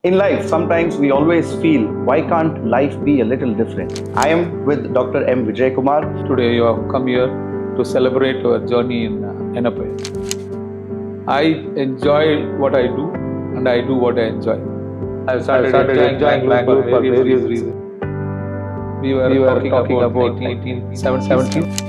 In life, sometimes we always feel, why can't life be a little different? I am with Dr. M. Vijayakumar. Today you have come here to celebrate our journey in Yenepoya. I enjoy what I do and I do what I enjoy. I started enjoying Bangalore for various reasons. We were talking about 1970s.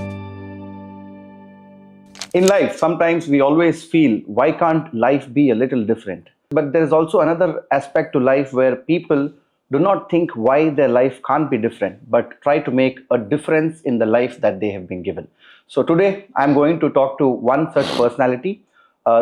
In life, sometimes we always feel, why can't life be a little different? But there is also another aspect to life where people do not think why their life can't be different, but try to make a difference in the life that they have been given. So today, I'm going to talk to one such personality.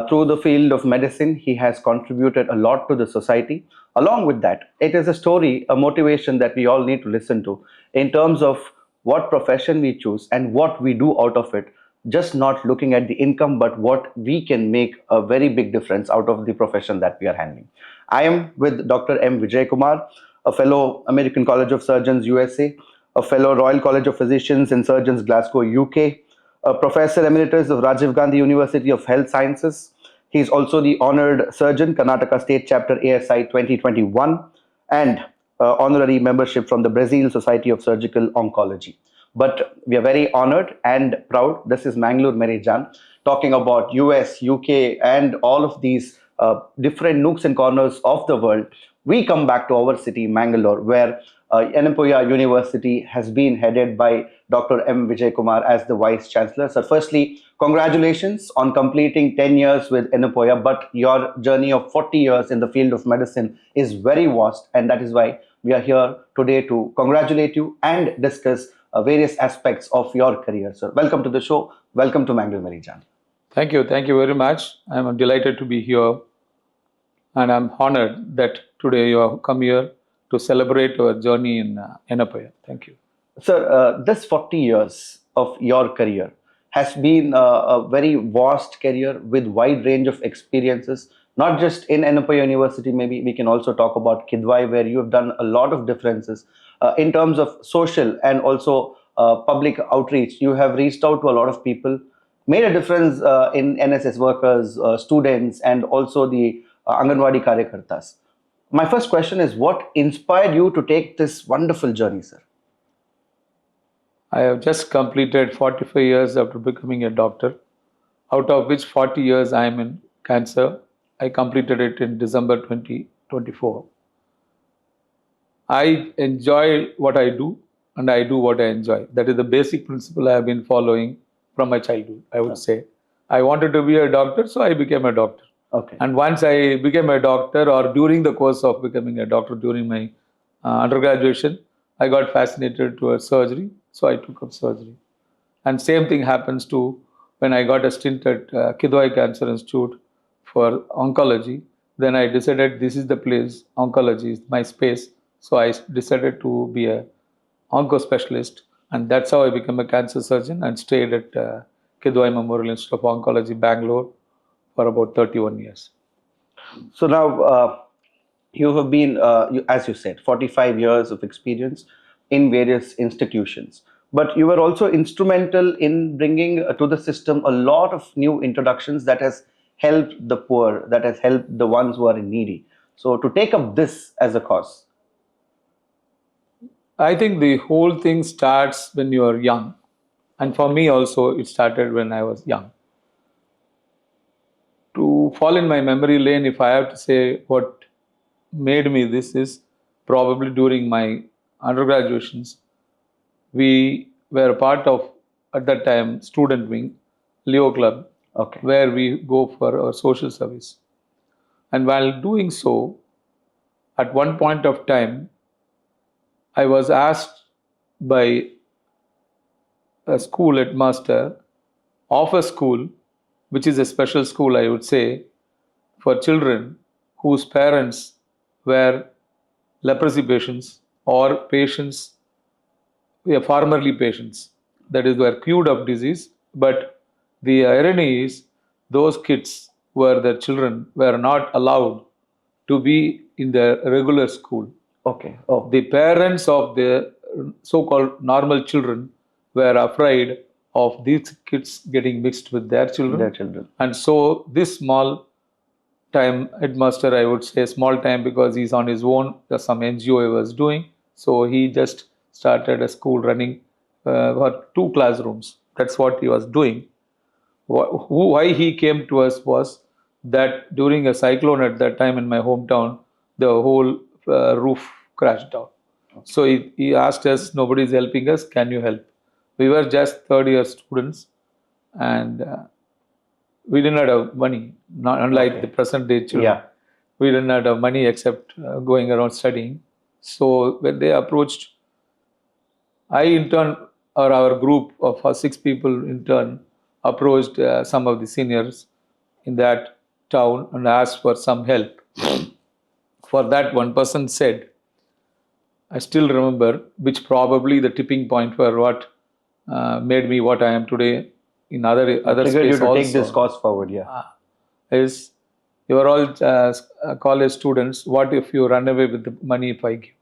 Through the field of medicine, he has contributed a lot to the society. Along with that, it is a story, a motivation that we all need to listen to in terms of what profession we choose and what we do out of it, just not looking at the income, but what we can make a very big difference out of the profession that we are handling. I am with Dr. M. Vijayakumar, a fellow American College of Surgeons, USA, a fellow Royal College of Physicians and Surgeons, Glasgow, UK, a professor emeritus of Rajiv Gandhi University of Health Sciences. He is also the honored surgeon, Karnataka State Chapter ASI 2021, and honorary membership from the Brazil Society of Surgical Oncology. But we are very honored and proud. This is Mangalore Merijan talking about US, UK, and all of these different nooks and corners of the world. We come back to our city, Mangalore, where Yenepoya University has been headed by Dr. M. Vijayakumar as the Vice-Chancellor. So firstly, congratulations on completing 10 years with Yenepoya, but your journey of 40 years in the field of medicine is very vast, and that is why we are here today to congratulate you and discuss various aspects of your career. So welcome to the show. Welcome to Mangalore Marijan. Thank you very much. I'm delighted to be here and I'm honored that today you have come here to celebrate our journey in Yenepoya. Thank you. Sir, this 40 years of your career has been a very vast career with wide range of experiences, not just in Enhancement University. Maybe we can also talk about Kidwai, where you have done a lot of differences in terms of social and also public outreach. You have reached out to a lot of people, made a difference in NSS workers, students, and also the Anganwadi Karyakartas. My first question is, what inspired you to take this wonderful journey, sir? I have just completed 45 years after becoming a doctor, out of which 40 years I am in cancer. I completed it in December 2024. I enjoy what I do and I do what I enjoy. That is the basic principle I have been following from my childhood, I would say. I wanted to be a doctor, so I became a doctor. Okay. And once I became a doctor, or during the course of becoming a doctor during my undergraduation, I got fascinated towards surgery, so I took up surgery. And same thing happens to when I got a stint at Kidwai Cancer Institute for oncology. Then I decided this is the place, oncology is my space. So I decided to be a onco specialist, and that's how I became a cancer surgeon and stayed at Kidwai Memorial Institute of Oncology, Bangalore, for about 31 years. So now you have been, as you said, 45 years of experience in various institutions. But you were also instrumental in bringing to the system a lot of new introductions that has helped the poor, that has helped the ones who are in needy. So to take up this as a cause. I think the whole thing starts when you are young. And for me also, it started when I was young. To fall in my memory lane, if I have to say what made me this is probably during my undergraduations, we were a part of, at that time, student wing, Leo Club, Okay. where we go for our social service. And while doing so, at one point of time, I was asked by a school headmaster of a school, which is a special school, I would say, for children whose parents were leprosy patients or patients, formerly patients, that is, were cured of disease. But the irony is, those kids were their children were not allowed to be in the regular school. Okay. Oh. The parents of the so-called normal children were afraid of these kids getting mixed with their children. Their children. And so this small time headmaster, I would say small time because he's on his own. There's some NGO he was doing. So he just started a school running for 2 classrooms. That's what he was doing. Why he came to us was that during a cyclone at that time in my hometown, the whole roof crashed down. So he asked us, nobody is helping us, can you help? We were just third year students and we did not have money, not unlike the present day children. Yeah. We did not have money except going around studying. So when they approached, I in turn, or our group of 6 people in turn, approached some of the seniors in that town and asked for some help. For that, one person said, I still remember, which probably the tipping point for what made me what I am today in other Triggered you space to also, take this cause forward. Yeah. is you are all college students. What if you run away with the money if I give?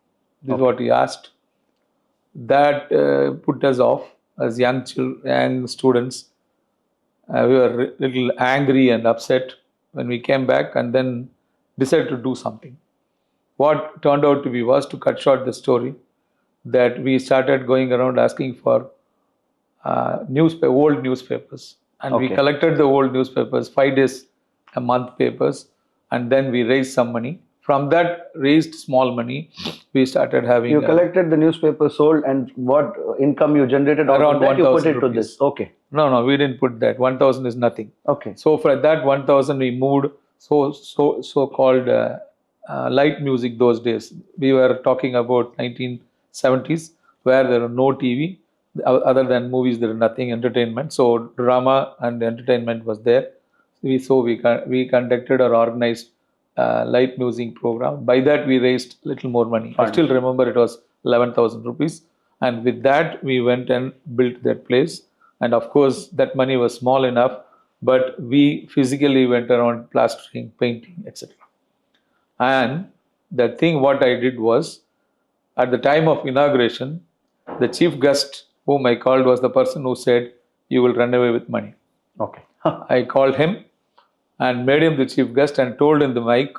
This is what he asked. That put us off as young students. We were a little angry and upset when we came back and then decided to do something. What turned out to be was, to cut short the story, that we started going around asking for old newspapers. And we collected the old newspapers, 5 days a month papers, and then we raised some money. From that raised small money, we started having... You collected the newspaper, sold, and what income you generated out around of that, you put it to rupees. this. Okay. No, we didn't put that. 1,000 is nothing. Okay. So for that 1,000, we moved so-called light music those days. We were talking about 1970s, where there were no TV. Other than movies, there was nothing entertainment. So drama and entertainment was there. We conducted or organized light music program. By that, we raised little more money. I still remember it was 11,000 rupees. And with that, we went and built that place. And of course, that money was small enough, but we physically went around plastering, painting, etc. And the thing what I did was, at the time of inauguration, the chief guest whom I called was the person who said, you will run away with money. Okay. I called him and made him the chief guest and told in the mic,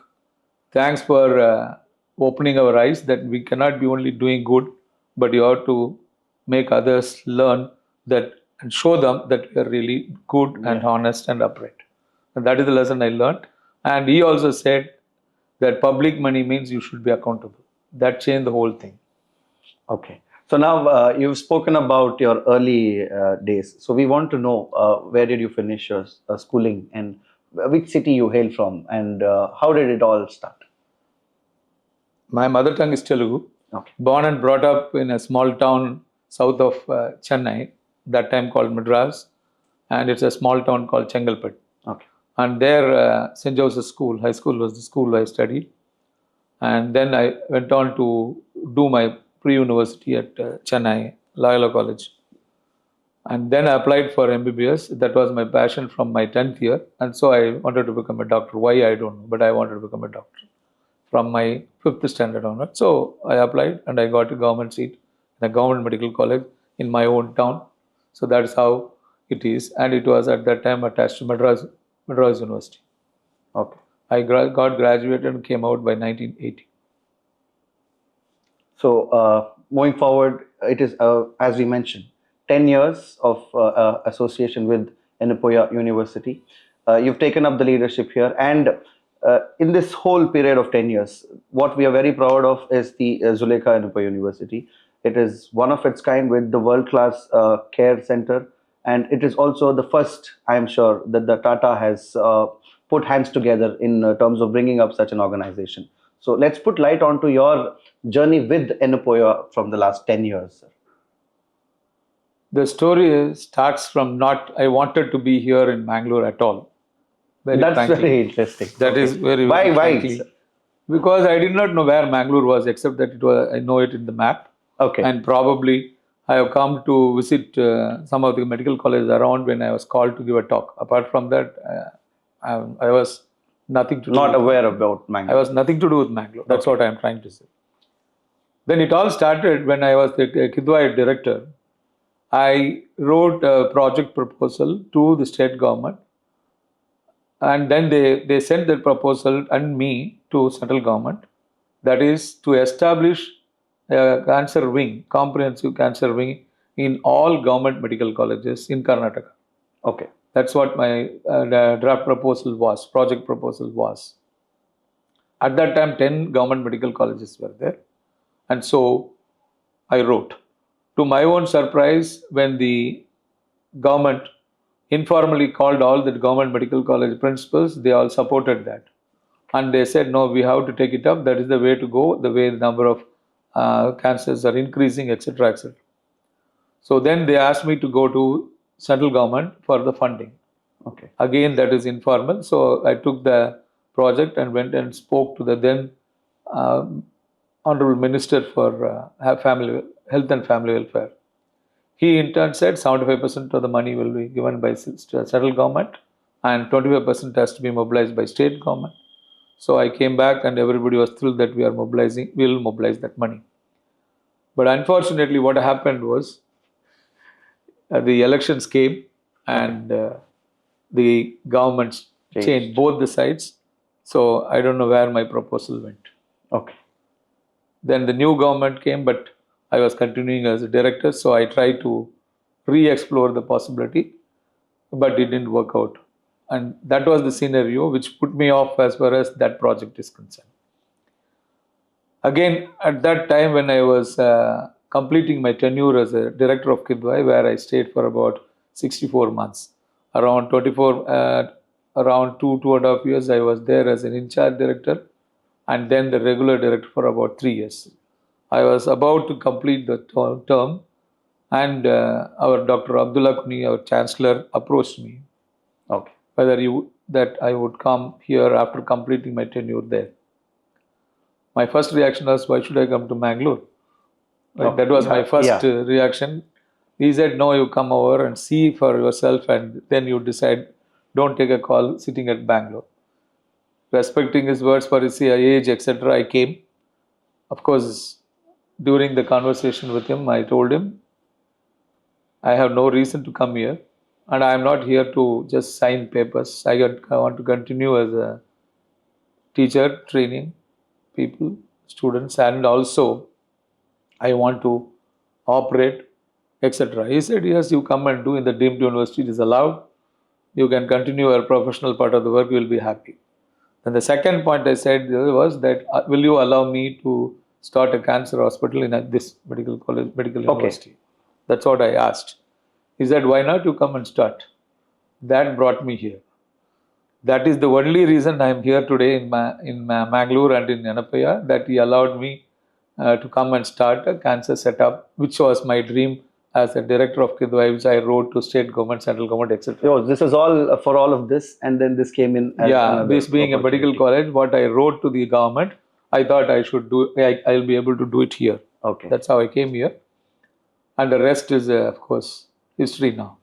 thanks for opening our eyes that we cannot be only doing good, but you have to make others learn that and show them that we are really good and honest and upright. And that is the lesson I learned. And he also said that public money means you should be accountable. That changed the whole thing. Okay. So now you've spoken about your early days. So we want to know where did you finish your schooling and which city you hail from and how did it all start? My mother tongue is Telugu. Okay. Born and brought up in a small town south of Chennai, that time called Madras, and it's a small town called Chengalpet. Okay. And there, St. Joseph's School, high school was the school I studied. And then I went on to do my pre-university at Chennai, Loyola College. And then I applied for MBBS. That was my passion from my 10th year. And so I wanted to become a doctor. Why, I don't know, but I wanted to become a doctor from my 5th standard onward. So I applied and I got a government seat in a government medical college in my own town. So that's how it is. And it was at that time attached to Madras University. Okay. I got graduated and came out by 1980. So moving forward, it is, as we mentioned, 10 years of association with Yenepoya University. You've taken up the leadership here, and in this whole period of 10 years, what we are very proud of is the Zuleika Yenepoya University. It is one of its kind with the world-class care center, and it is also the first, I am sure, that the Tata has put hands together in terms of bringing up such an organization. So let's put light onto your journey with Yenepoya from the last 10 years, sir. The story starts from I wanted to be here in Mangalore at all. That's frankly very interesting. That is very, why? Frankly, because I did not know where Mangalore was, except that I know it in the map. Okay. And probably I have come to visit some of the medical colleges around when I was called to give a talk. Apart from that, I was nothing to do. Not aware about Mangalore. I was nothing to do with Mangalore. That's what I am trying to say. Then it all started when I was the Kidwai director. I wrote a project proposal to the state government And then they sent their proposal and me to central government, that is to establish a cancer wing, comprehensive cancer wing in all government medical colleges in Karnataka. Okay. That's what my draft proposal was, project proposal was. At that time, 10 government medical colleges were there. And so I wrote. To my own surprise, when the government informally called all the government medical college principals, they all supported that. And they said, no, we have to take it up. That is the way to go, the way the number of cancers are increasing, etc., etc. So then they asked me to go to central government for the funding. Okay. Again, that is informal. So I took the project and went and spoke to the then uh, Honorable Minister for Family Health and Family Welfare. He in turn said 75% of the money will be given by central government and 25% has to be mobilized by state government. So I came back and everybody was thrilled that we will mobilize that money. But unfortunately, what happened was the elections came and the governments changed both the sides. So I don't know where my proposal went. Okay. Then the new government came, but I was continuing as a director, so I tried to re-explore the possibility, but it didn't work out. And that was the scenario which put me off as far as that project is concerned. Again, at that time when I was completing my tenure as a director of Kidwai, where I stayed for about 64 months, around 2.5 years, I was there as an in-charge director, and then the regular director for about 3 years. I was about to complete the term, and our Dr. Abdullah Kuni, our Chancellor, approached me. Okay. Whether that I would come here after completing my tenure there. My first reaction was, why should I come to Mangalore? Right? That was my first reaction. He said, no, you come over and see for yourself and then you decide. Don't take a call sitting at Bangalore. Respecting his words for his age, etc., I came. Of course, during the conversation with him, I told him, I have no reason to come here. And I am not here to just sign papers. I want to continue as a teacher, training people, students, and also I want to operate, etc. He said, yes, you come and do in the deemed university, it is allowed. You can continue your professional part of the work, you will be happy. And the second point I said was that, will you allow me to start a cancer hospital in this medical college, medical university? That's what I asked. He said, why not you come and start? That brought me here. That is the only reason I am here today in Mangalore and in Yenepoya, that he allowed me to come and start a cancer setup, which was my dream as a director of Kidwai, which I wrote to state government, central government, etc. So this is all for all of this, and then this came in. As this being a medical college, what I wrote to the government, I thought I should do. I'll be able to do it here. Okay. That's how I came here, and the rest is, of course, history now.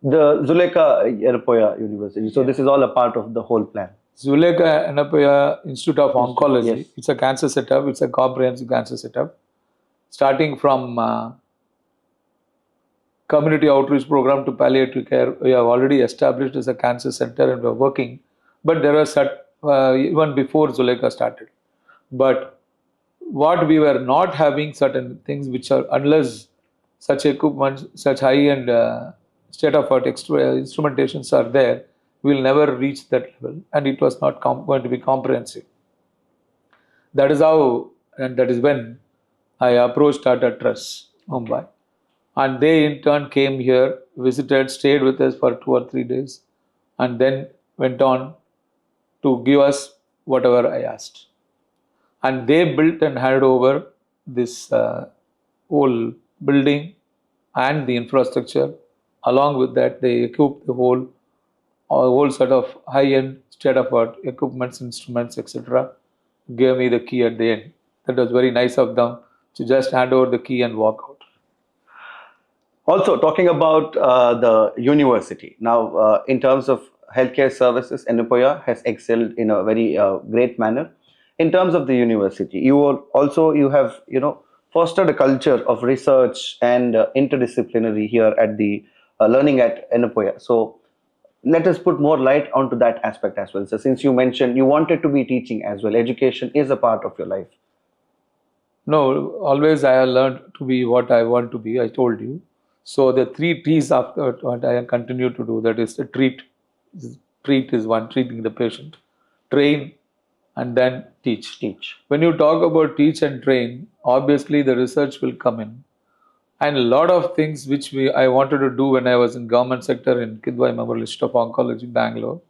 The Zuleika Yenepoya University. So this is all a part of the whole plan. Zuleika Yenepoya Institute of Oncology. Yes. It's a cancer setup. It's a comprehensive cancer setup, starting from community outreach program to palliative care. We have already established as a cancer center and we're working. But there are even before Zuleika started. But what we were not having certain things which are, unless such equipment, such high-end state-of-art instrumentations are there, we will never reach that level. And it was not going to be comprehensive. That is how, and that is when I approached Tata Trust, Mumbai. And they in turn came here, visited, stayed with us for 2 or 3 days, and then went on to give us whatever I asked. And they built and handed over this whole building and the infrastructure. Along with that, they equipped the whole set of high-end state-of-art equipments, instruments, etc. Gave me the key at the end. That was very nice of them to just hand over the key and walk out. Also, talking about the university. Now, in terms of healthcare services, Yenepoya has excelled in a very great manner. In terms of the university, you have fostered a culture of research and interdisciplinary here at the learning at Yenepoya. So, Let us put more light onto that aspect as well. So since you mentioned you wanted to be teaching as well, education is a part of your life. No, always I have learned to be what I want to be, I told you. So the 3 T's after what I continue to do, that is the treat. Treat is one, treating the patient. Train and then teach. Teach. When you talk about teach and train, obviously the research will come in. And a lot of things which I wanted to do when I was in government sector in Kidwai Memorial Institute of Oncology, Bangalore,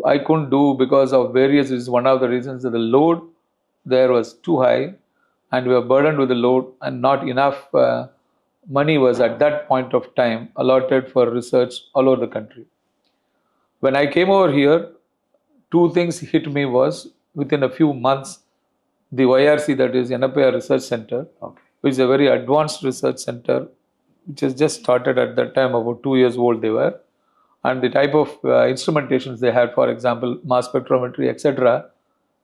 I couldn't do because of various reasons. One of the reasons that the load there was too high and we were burdened with the load and not enough money was at that point of time allotted for research all over the country. When I came over here, 2 things hit me was within a few months, the YRC, that is Yenepoya Research Center, Okay. which is a very advanced research center, which has just started at that time, about 2 years old they were. And the type of instrumentations they had, for example, mass spectrometry, etc.,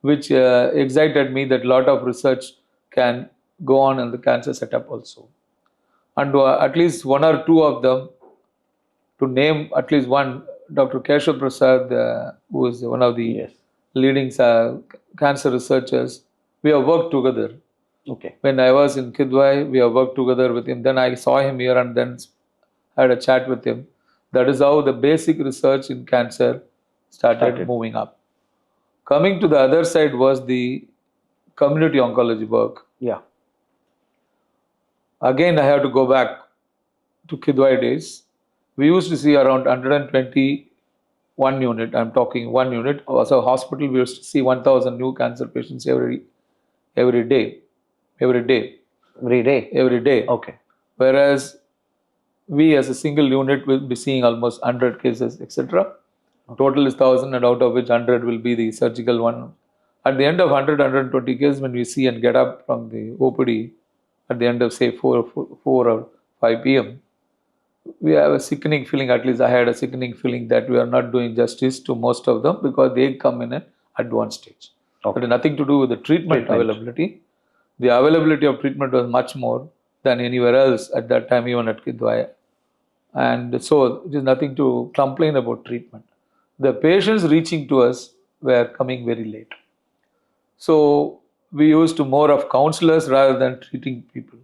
which excited me that a lot of research can go on in the cancer setup also. And at least 1 or 2 of them, to name at least one, Dr. Keshav Prasad, who is one of the Yes. leading cancer researchers, we have worked together. Okay. When I was in Kidwai, we have worked together with him. Then I saw him here and then had a chat with him. That is how the basic research in cancer started moving up. Coming to the other side was the community oncology work. Yeah. Again, I have to go back to Kidwai days. We used to see around 121 unit. I'm talking 1 unit. Also, hospital, we used to see 1,000 new cancer patients every day. Every day. Okay. Whereas we as a single unit will be seeing almost 100 cases, etc. Total is 1,000, and out of which 100 will be the surgical one. At the end of 100, 120 cases, when we see and get up from the OPD at the end of say 4 or 5 p.m., we have a sickening feeling, at least I had a sickening feeling, that we are not doing justice to most of them because they come in an advanced stage. Okay. It has nothing to do with the treatment availability. The availability of treatment was much more than anywhere else at that time, even at Kidwai. And so it is nothing to complain about treatment. The patients reaching to us were coming very late. So we used to more of counselors rather than treating people.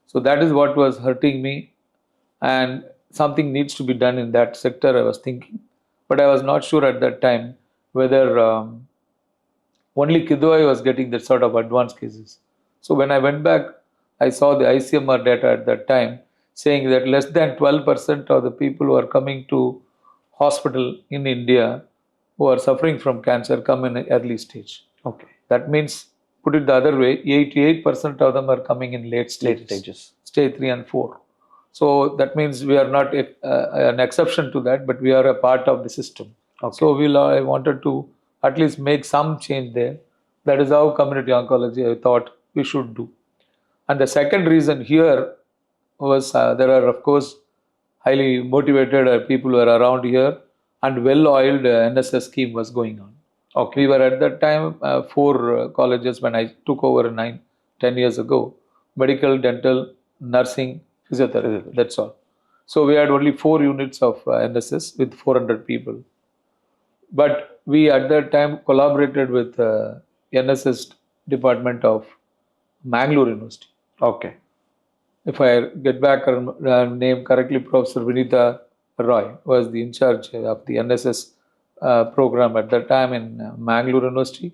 So that is what was hurting me. And something needs to be done in that sector, I was thinking. But I was not sure at that time whether only Kidwai was getting that sort of advanced cases. So when I went back, I saw the ICMR data at that time saying that less than 12% of the people who are coming to hospital in India who are suffering from cancer come in an early stage. Okay. That means, put it the other way, 88% of them are coming in late stages. Stage 3 and 4. So that means we are not an exception to that, but we are a part of the system. Okay. So I wanted to at least make some change there. That is how community oncology I thought we should do. And the second reason here was there are, of course, highly motivated people who are around here, and well-oiled NSS scheme was going on. Okay. We were at that time 4 colleges when I took over 10 years ago: medical, dental, nursing, physiotherapy. That's all. So we had only 4 units of NSS with 400 people. But we at that time collaborated with NSS department of Mangalore University. Okay. If I get back her name correctly, Professor Vinita Roy was the in charge of the NSS program at that time in Mangalore University.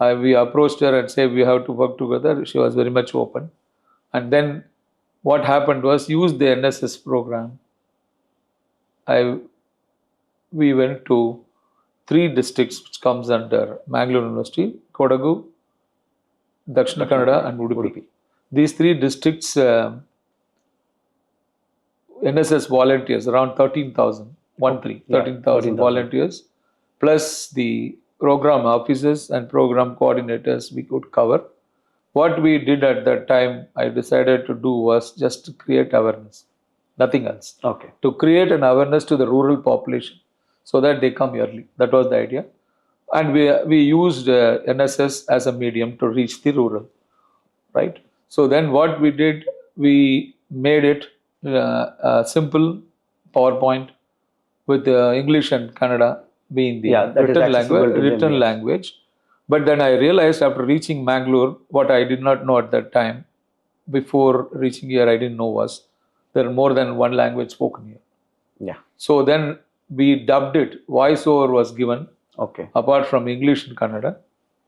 We approached her and said we have to work together. She was very much open. And then what happened was, use the NSS program. We went to 3 districts which comes under Mangalore University: Kodagu, Dakshina Kannada, and Udupi. These 3 districts, NSS volunteers, around 13,000, 13,000 volunteers, plus the program officers and program coordinators we could cover. What we did at that time, I decided to do was just to create awareness, nothing else. Okay. To create an awareness to the rural population so that they come early. That was the idea. And we used NSS as a medium to reach the rural, right? So then what we did, we made it a simple PowerPoint with English and Kannada being the Yeah, that is accessible to them, written yes. language. But then I realized after reaching Mangalore, what I did not know at that time, before reaching here, I didn't know was there are more than one language spoken here. Yeah. So then we dubbed it. Voiceover was given Okay. apart from English and Kannada,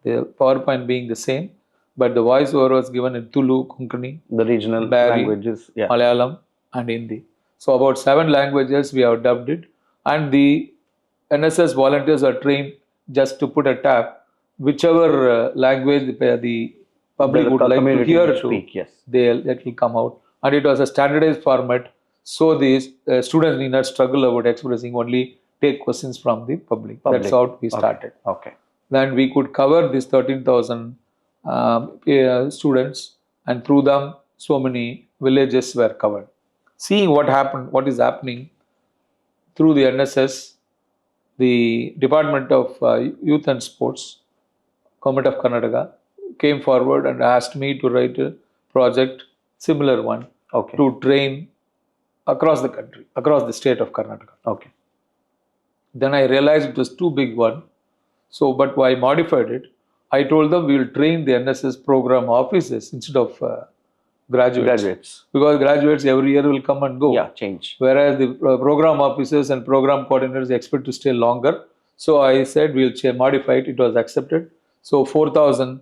the PowerPoint being the same, but the voiceover was given in Tulu, Konkani, The regional Bari, languages. Yeah. Malayalam, and Hindi. So about 7 languages we have dubbed it, and the NSS volunteers are trained just to put a tab, whichever language the public The would like to community hear would to, speak, yes. that will come out. And it was a standardized format, so the students need not struggle about expressing, only take questions from the public. That's how we started. Okay. Then we could cover these 13,000 students, and through them so many villages were covered. Seeing what is happening through the NSS, the Department of Youth and Sports, Government of Karnataka, came forward and asked me to write a project, similar one, Okay. to train across the country, across the state of Karnataka. Okay. Then I realized it was too big one. So, but I modified it. I told them we will train the NSS program officers instead of graduates. Because graduates every year will come and go. Yeah, change. Whereas the program officers and program coordinators expect to stay longer. So I said we'll modify it. It was accepted. So 4,000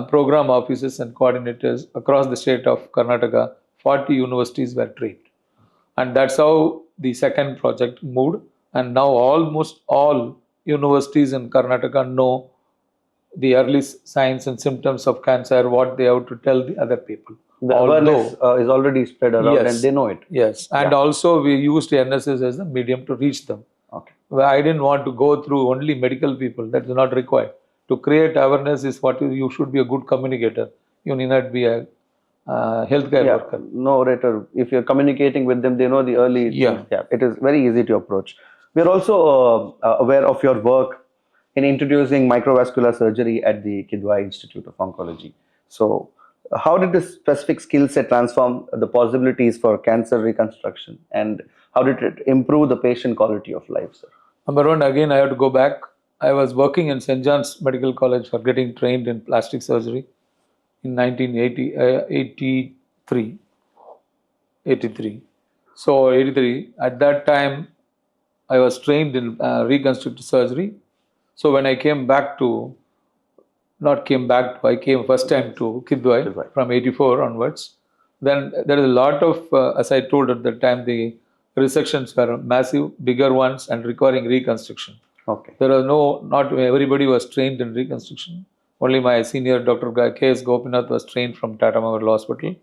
program officers and coordinators across the state of Karnataka, 40 universities were trained. And that's how the second project moved. And now almost all universities in Karnataka know the early signs and symptoms of cancer, what they have to tell the other people. The awareness is already spread around, Yes. and they know it. Yes, and also we used NSS as a medium to reach them. Okay. I didn't want to go through only medical people. That is not required. To create awareness is what you should be a good communicator. You need not be a healthcare worker. No, orator. If you're communicating with them, they know the early. Yeah. It is very easy to approach. We are also aware of your work in introducing microvascular surgery at the Kidwai Institute of Oncology. So, how did this specific skill set transform the possibilities for cancer reconstruction, and how did it improve the patient quality of life, sir? Number one, again, I have to go back. I was working in St. John's Medical College for getting trained in plastic surgery in 1983. So, 83. At that time, I was trained in reconstructive surgery. So, when I came back to, I came first time to Kidwai from 84 onwards. Then there is a lot of, as I told at that time, the resections were massive, bigger ones, and requiring reconstruction. Okay. There was not everybody was trained in reconstruction. Only my senior Dr. K.S. Gopinath was trained from Tata Memorial Hospital,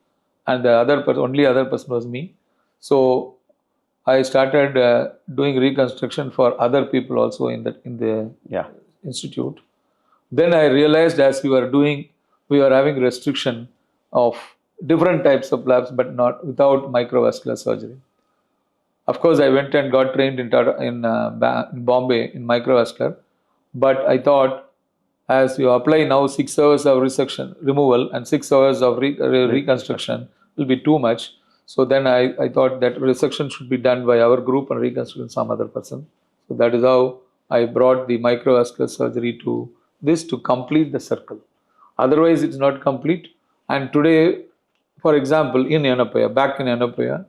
and the only other person was me. So I started doing reconstruction for other people also in the institute. Then I realized as we were having restriction of different types of labs, but not without microvascular surgery. Of course, I went and got trained in Bombay in microvascular, but I thought as you apply now 6 hours of resection removal and 6 hours of reconstruction will be too much. So then I thought that resection should be done by our group and reconstruction some other person. So that is how I brought the microvascular surgery to this to complete the circle. Otherwise, it's not complete. And today, for example, back in Yenepoya,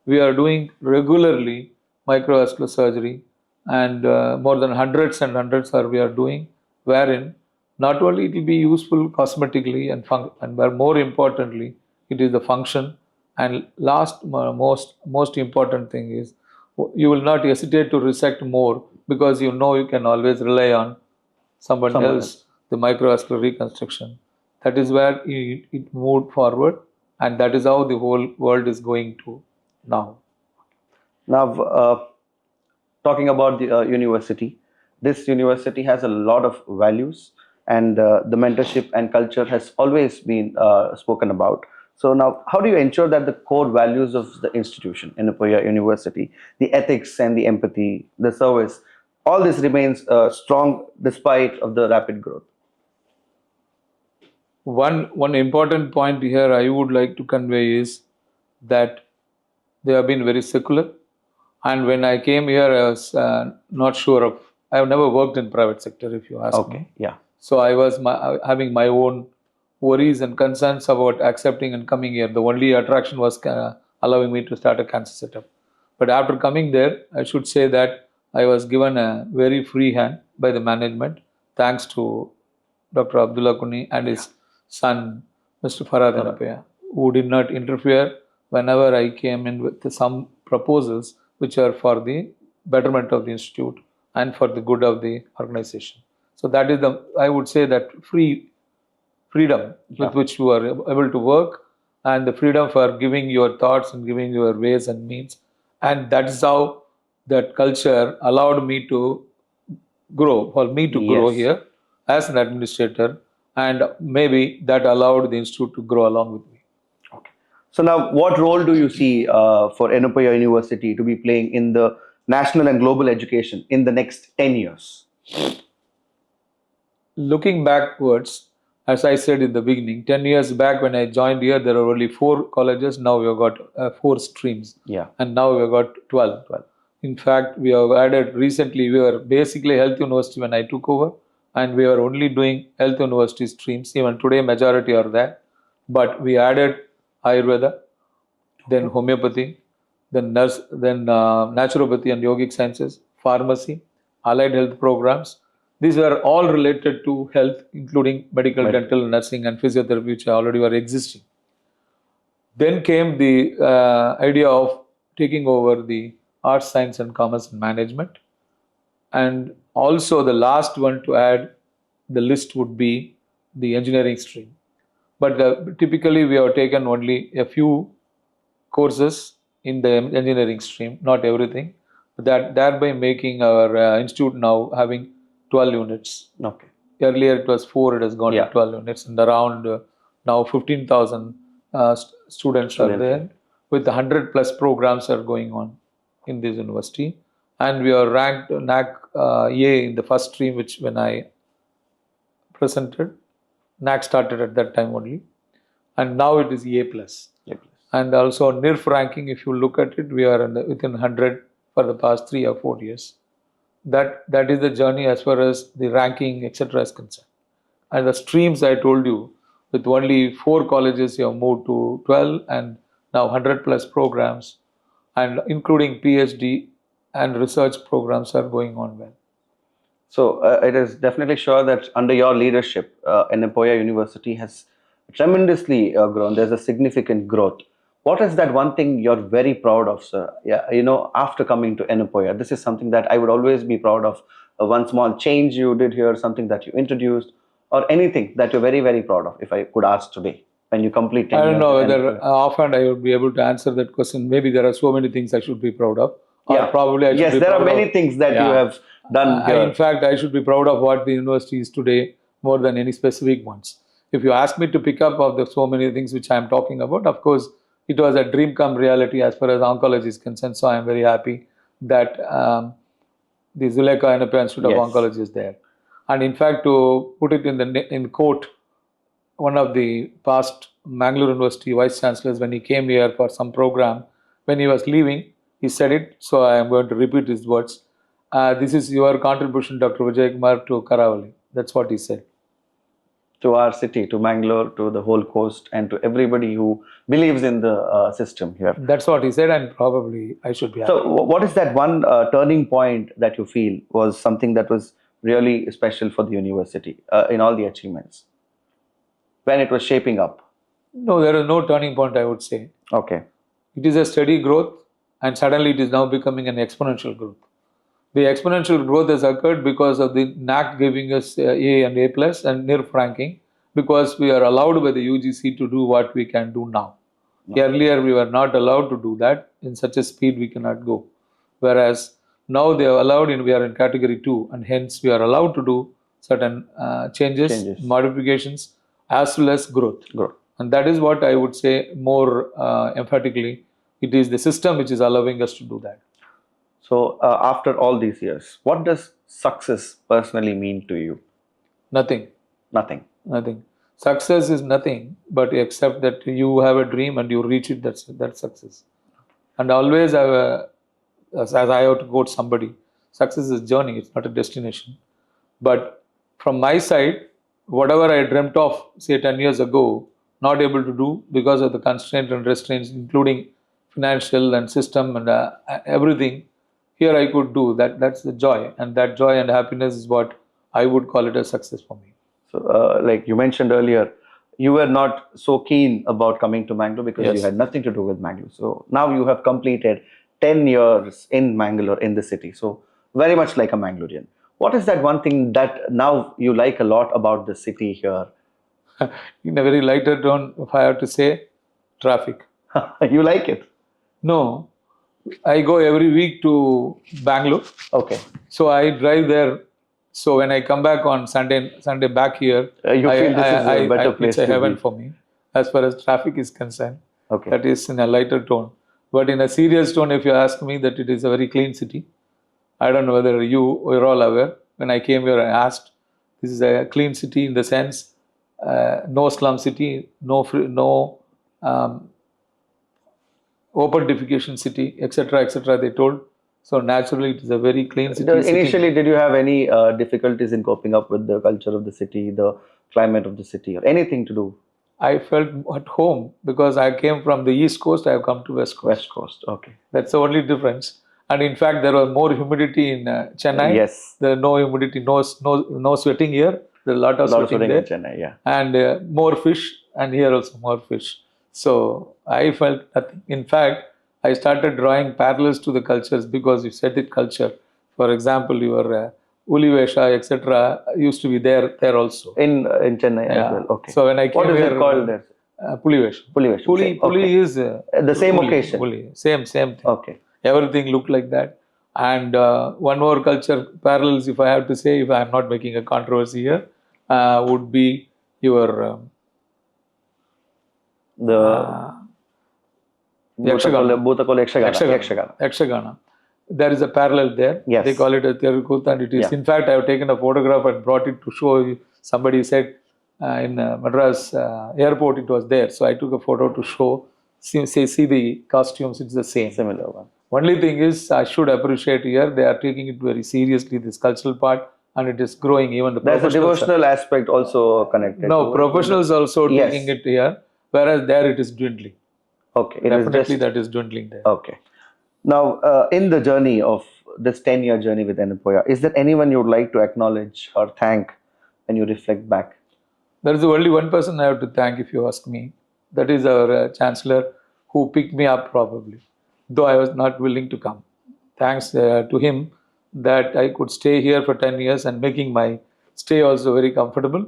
we are doing regularly microvascular surgery, and more than hundreds and hundreds we are doing, wherein not only it will be useful cosmetically and more importantly, it is the function. And most important thing is you will not hesitate to resect more because you can always rely on someone else, the microvascular reconstruction. That is where it moved forward, and that is how the whole world is going to now. Now, talking about the university, this university has a lot of values, and the mentorship and culture has always been spoken about. So now, how do you ensure that the core values of the institution, Yenepoya University, the ethics and the empathy, the service, all this remains strong despite of the rapid growth? One important point here I would like to convey is that they have been very secular. And when I came here, I was not sure of. I have never worked in private sector, if you ask me. Okay. Yeah. So I was having my own worries and concerns about accepting and coming here. The only attraction was allowing me to start a cancer setup. But after coming there, I should say that I was given a very free hand by the management, thanks to Dr. Abdullah Kuni and his son, Mr. Farhad Yenepoya, who did not interfere whenever I came in with some proposals which are for the betterment of the institute and for the good of the organization. So that is the, I would say that freedom with which you are able to work, and the freedom for giving your thoughts and giving your ways and means. And that is how that culture allowed me to grow, for me to grow here as an administrator, and maybe that allowed the institute to grow along with me. Okay. So now, what role do you see for Yenepoya University to be playing in the national and global education in the next 10 years? Looking backwards, as I said in the beginning, 10 years back when I joined here, there were only 4 colleges. Now we have got 4 streams. Yeah. And now we have got 12. In fact, we have added recently, we were basically health university when I took over, and we were only doing health university streams. Even today, majority are there. But we added Ayurveda, then homeopathy, then naturopathy and yogic sciences, pharmacy, allied health programs. These were all related to health, including medical, dental, nursing, and physiotherapy, which already were existing. Then came the idea of taking over the arts, science, and commerce and management. And also the last one to add the list would be the engineering stream. But typically we have taken only a few courses in the engineering stream, not everything. That thereby making our institute now having 12 units. Okay. Earlier it was 4, it has gone to 12 units, and around now 15,000 students are there, with 100 plus programs are going on in this university. And we are ranked NAC A in the first stream, which when I presented, NAC started at that time only, and now it is A plus. And also NIRF ranking, if you look at it, we are within 100 for the past 3 or 4 years. That is the journey as far as the ranking, etc. is concerned. And the streams I told you, with only 4 colleges, you have moved to 12, and now 100 plus programs, and including PhD and research programs are going on well. So it is definitely sure that under your leadership, Yenepoya University has tremendously grown. There's a significant growth. What is that one thing you're very proud of, sir? Yeah, after coming to Yenepoya, this is something that I would always be proud of. One small change you did here, something that you introduced, or anything that you're very, very proud of, if I could ask today, when you complete 10 I don't years know at whether Yenepoya. offhand I would be able to answer that question. Maybe there are so many things I should be proud of. Or probably I should yes, be there are proud many of, things that you have done here. In fact, I should be proud of what the university is today more than any specific ones. If you ask me to pick up of the so many things which I am talking about, of course, it was a dream come reality as far as oncology is concerned. So I am very happy that the Zuleika Yenepoya Institute of Oncology is there. And in fact, to put it in quote, one of the past Mangalore University Vice-Chancellors, when he came here for some program, when he was leaving, he said it, so I am going to repeat his words. This is your contribution, Dr. Vijayakumar, to Karavali. That's what he said. To our city, to Mangalore, to the whole coast, and to everybody who believes in the system here. That's what he said, and probably I should be happy. So what is that one turning point that you feel was something that was really special for the university in all the achievements, when it was shaping up? No, there is no turning point, I would say. Okay. It is a steady growth, and suddenly it is now becoming an exponential growth. The exponential growth has occurred because of the NAC giving us A and A plus and NIRF ranking, because we are allowed by the UGC to do what we can do now. Earlier, we were not allowed to do that. In such a speed, we cannot go. Whereas now they are allowed, we are in category 2, and hence we are allowed to do certain changes, modifications, as well as growth. And that is what I would say more emphatically. It is the system which is allowing us to do that. So after all these years, what does success personally mean to you? Nothing. Nothing. Nothing. Success is nothing but except that you have a dream and you reach it. That's success. And always have a as I have to quote somebody, success is a journey, it's not a destination. But from my side, whatever I dreamt of, say 10 years ago, not able to do because of the constraints and restraints, including financial and system and everything, here I could do that. That's the joy, and that joy and happiness is what I would call it a success for me. So, like you mentioned earlier, you were not so keen about coming to Mangalore because you Yes. had nothing to do with Mangalore. So now you have completed 10 years in Mangalore, in the city. So very much like a Mangalorean. What is that one thing that now you like a lot about the city here? In a very lighter tone, if I have to say, traffic. You like it? No, I go every week to Bangalore. Okay. So I drive there. So when I come back on Sunday back here, You feel this is a better place it's a to heaven be. for me as far as traffic is concerned. Okay. That is in a lighter tone. But in a serious tone, if you ask me, that it is a very clean city. I don't know whether you were all aware. When I came here, I asked, this is a clean city in the sense, no slum city, no open defecation city, etc., etc. They told. So naturally, it is a very clean city. Initially, did you have any difficulties in coping up with the culture of the city, the climate of the city, or anything to do? I felt at home because I came from the East Coast. I have come to West Coast. West Coast, okay. That's the only difference. And in fact, there was more humidity in Chennai. Yes. There is no humidity, no sweating here. There is a lot of sweating there. In Chennai, yeah. And more fish, and here also more fish. So I felt nothing. In fact, I started drawing parallels to the cultures because you said it culture. For example, your Ulivesha, etc. used to be there also. In Chennai as Yeah. well, okay. So when I came What is here, it called there? Pulivesha. Pulivesha, Puli okay. is The same Puli, occasion. Puli. Same thing. Okay. Everything looked like that. And one more culture parallels, if I have to say, if I am not making a controversy here, would be your Yakshagana. There is a parallel there. Yes. They call it a Terukut, and it is. Yeah. In fact, I have taken a photograph and brought it to show you. Somebody said in Madras airport it was there. So I took a photo to show, see the costumes, it's the same. Similar one. Only thing is, I should appreciate here, they are taking it very seriously, this cultural part, and it is growing. Even the There's a devotional aspect also connected. No, professionals also Yes. taking it here, whereas there it is dwindling. Okay. It Definitely is just, that is dwindling there. okay. Now, in the journey of this 10-year journey with Yenepoya, is there anyone you would like to acknowledge or thank when you reflect back? There is only one person I have to thank, if you ask me. That is our Chancellor, who picked me up probably, though I was not willing to come. Thanks to him that I could stay here for 10 years and making my stay also very comfortable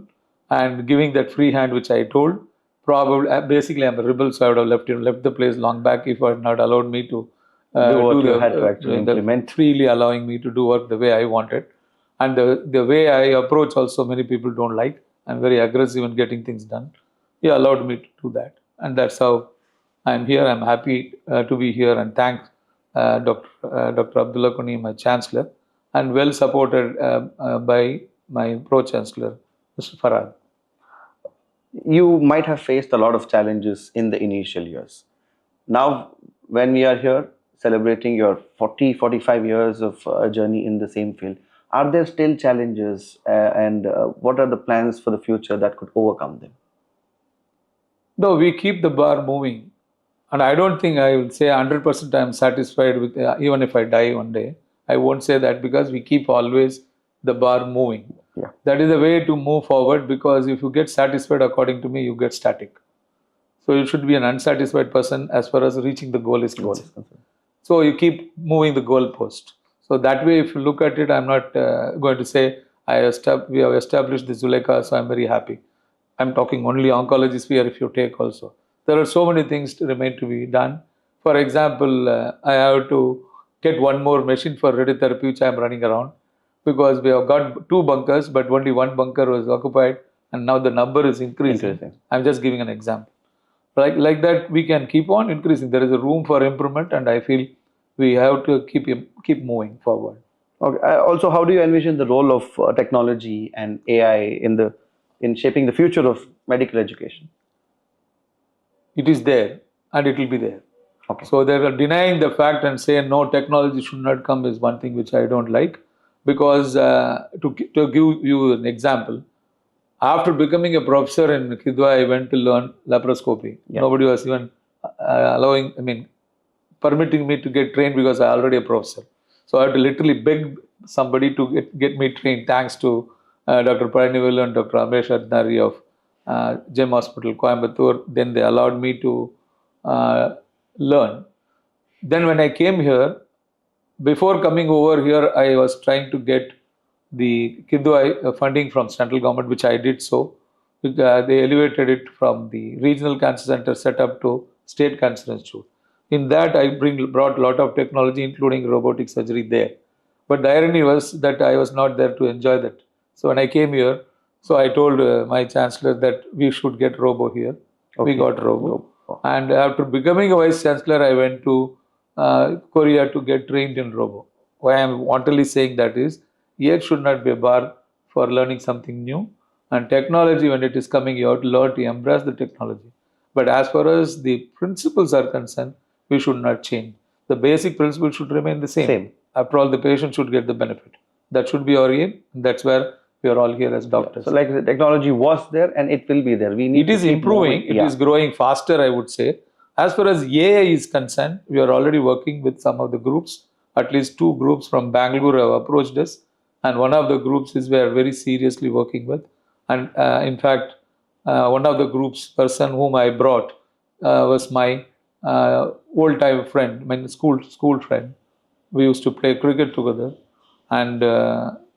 and giving that free hand which I told. Probably, basically I'm a rebel, so I would have left the place long back if I had not allowed me to do what you had to actually implement. Freely allowing me to do work the way I wanted. And the way I approach also many people don't like. I'm very aggressive in getting things done. He allowed me to do that. And that's how I'm here. I'm happy to be here and thank Dr. Abdullah Kuni, my Chancellor, and well supported by my Pro-Chancellor, Mr. Farad. You might have faced a lot of challenges in the initial years. Now, when we are here celebrating your 45 years of journey in the same field, are there still challenges and what are the plans for the future that could overcome them? No, we keep the bar moving. And I don't think I will say 100% I am satisfied with, even if I die one day. I won't say that because we keep always the bar moving. Yeah. That is the way to move forward, because if you get satisfied, according to me, you get static. So you should be an unsatisfied person as far as reaching the goal is concerned. So you keep moving the goal post. So that way, if you look at it, I'm not going to say we have established the Zuleika, so I'm very happy. I'm talking only oncology sphere if you take also. There are so many things to remain to be done. For example, I have to get one more machine for radiotherapy, which I'm running around, because we have got 2 bunkers, but only 1 bunker was occupied, and now the number is increasing. I'm just giving an example. Like that, we can keep on increasing. There is a room for improvement, and I feel we have to keep moving forward. Okay. Also, how do you envision the role of technology and AI in shaping the future of medical education? It is there, and it will be there. Okay. So they are denying the fact and say no, technology should not come is one thing which I don't like, because to give you an example, after becoming a professor in Kidwai, I went to learn laparoscopy. Yeah. Nobody was even permitting me to get trained because I already a professor. So I had to literally beg somebody to get me trained. Thanks to Dr. Paranivel and Dr. Amesh Adnari of Gem Hospital, Coimbatore. Then they allowed me to learn. Then when I came here, before coming over here, I was trying to get the Kidwai funding from central government, which I did so. They elevated it from the regional cancer center set up to state cancer institute. In that, I brought a lot of technology, including robotic surgery there. But the irony was that I was not there to enjoy that. So when I came here, so I told my chancellor that we should get robo here. Okay. We got robo. Oh. And after becoming a vice chancellor, I went to Korea to get trained in robo. Why I am wantonly saying that is, age should not be a bar for learning something new. And technology, when it is coming, you have to learn to embrace the technology. But as far as the principles are concerned, we should not change. The basic principle should remain the same. After all, the patient should get the benefit. That should be our aim. That's where we are all here as doctors. So, like the technology was there and it will be there. We need. It is improving. It is growing faster, I would say. As far as AI is concerned, we are already working with some of the groups. At least 2 groups from Bangalore have approached us, and one of the groups is we are very seriously working with. And in fact, one of the groups person whom I brought was my old-time friend, my school friend. We used to play cricket together, and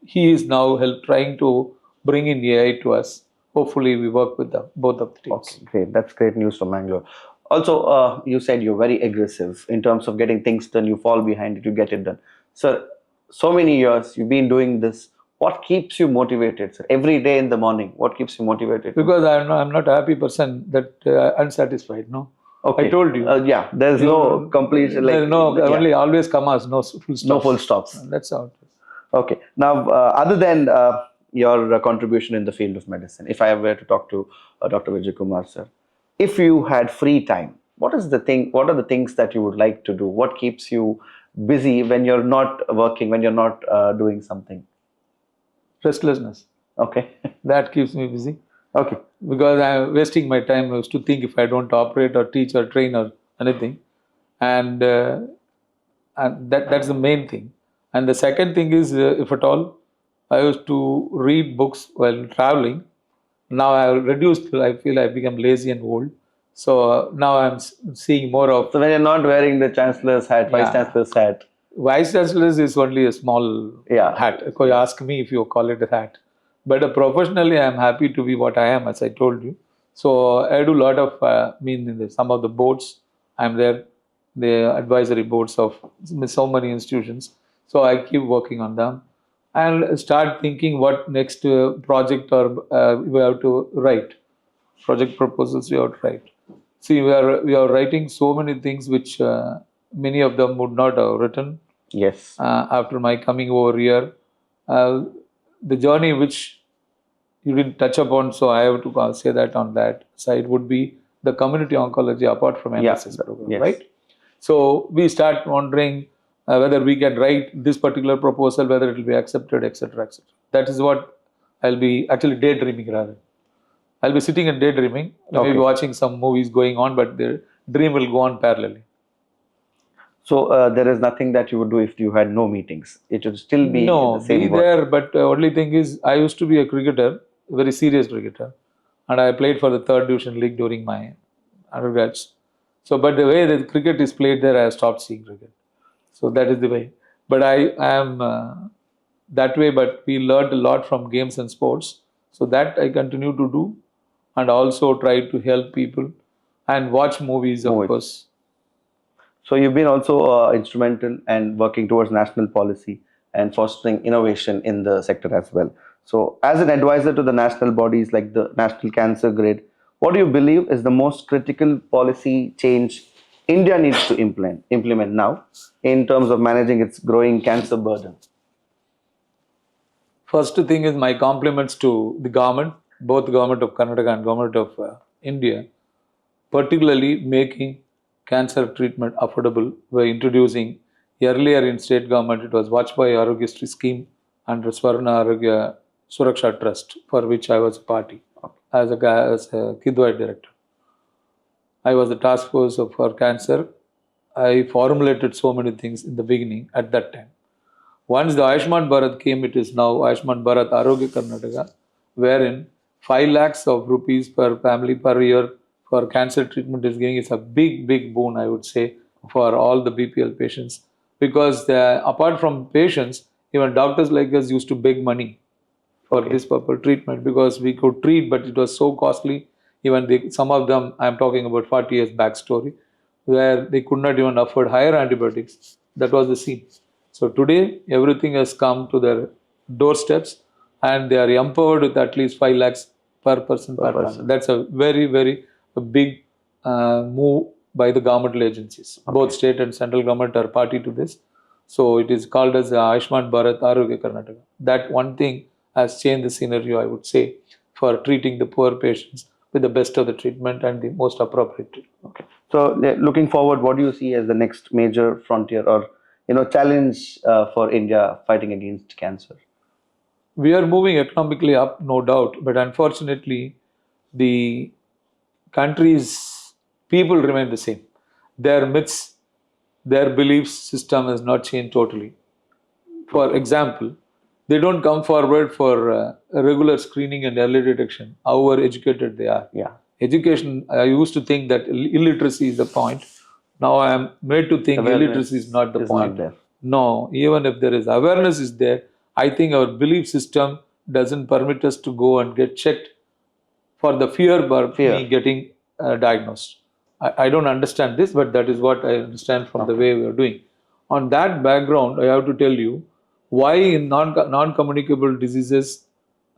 he is now trying to bring in AI to us. Hopefully, we work with them, both of the teams. Okay, great. That's great news from Bangalore. Also, you said you're very aggressive in terms of getting things done. You fall behind it, you get it done. Sir, so many years you've been doing this. What keeps you motivated, sir? Every day in the morning, what keeps you motivated? Because I'm not a happy person, that unsatisfied. No. Okay. I told you. Yeah, there's no completion. There's only always commas, no full stops. No full stops. That's how it is. Okay. Now, other than your contribution in the field of medicine, if I were to talk to Dr. Vijayakumar, sir, if you had free time, what are the things that you would like to do? What keeps you busy when you're not working, when you're not doing something? Restlessness. Okay. That keeps me busy. Okay. Because I'm wasting my time. I used to think if I don't operate or teach or train or anything, and that's the main thing. And the second thing is, if at all, I used to read books while traveling. Now I have reduced. I feel I become lazy and old. So now I'm seeing more of. So when you're not wearing the chancellor's hat, vice chancellor's hat. Vice chancellor's is only a small hat. You ask me if you call it a hat. But professionally, I am happy to be what I am, as I told you. So I do a lot of, in some of the boards, I'm there, the advisory boards of so many institutions. So I keep working on them and start thinking what next project or we have to write. Project proposals we have to write. See, we are writing so many things which many of them would not have written. Yes. After my coming over here, the journey which you didn't touch upon, so I have to say that on that side would be the community oncology apart from MSS program, right? So we start wondering whether we can write this particular proposal, whether it will be accepted, etc., etc. That is what I'll be actually daydreaming rather. I'll be sitting and daydreaming, maybe watching some movies going on, but the dream will go on parallelly. So there is nothing that you would do if you had no meetings. It would still be no, the same be work. there. But only thing is, I used to be a cricketer, a very serious cricketer, and I played for the 3rd Division League during my undergrads. So, but the way that cricket is played there, I have stopped seeing cricket. So that is the way. But I am that way. But we learned a lot from games and sports. So that I continue to do, and also try to help people and watch movies, of course. So you've been also instrumental and working towards national policy and fostering innovation in the sector as well. So as an advisor to the national bodies like the National Cancer Grid, what do you believe is the most critical policy change India needs to implement now in terms of managing its growing cancer burden? First thing is my compliments to the government, both government of Karnataka and government of India, particularly making cancer treatment affordable by introducing earlier in state government, it was Vajpayee Arogyasri scheme under Swarna Arogya Suraksha Trust, for which I was a party as a Kidwai director. I was the task force for cancer. I formulated so many things in the beginning at that time. Once the Ayushman Bharat came, it is now Ayushman Bharat Arogya Karnataka, wherein 5 lakhs of rupees per family per year for cancer treatment is giving. It's a big, big boon, I would say, for all the BPL patients. Because apart from patients, even doctors like us used to beg money for this purple treatment because we could treat, but it was so costly. Even some of them, I'm talking about 40 years backstory, where they could not even afford higher antibiotics. That was the scene. So today, everything has come to their doorsteps and they are empowered with at least 5 lakhs per person per annum. That's a very, very big move by the governmental agencies. Both state and central government are party to this. So it is called as Ayushman Bharat Arogya Karnataka. That one thing has changed the scenario, I would say, for treating the poor patients with the best of the treatment and the most appropriate treatment. So looking forward, what do you see as the next major frontier or challenge for India fighting against cancer? We are moving economically up, no doubt, but unfortunately, the country's people remain the same. Their myths, their belief system has not changed totally. For example, they don't come forward for regular screening and early detection, however educated they are. Education, I used to think that illiteracy is the point. Now I am made to think illiteracy is not the point. No, even if there is awareness is there, I think our belief system doesn't permit us to go and get checked for the fear of me getting diagnosed. I don't understand this, but that is what I understand from the way we are doing. On that background, I have to tell you why in non-communicable diseases,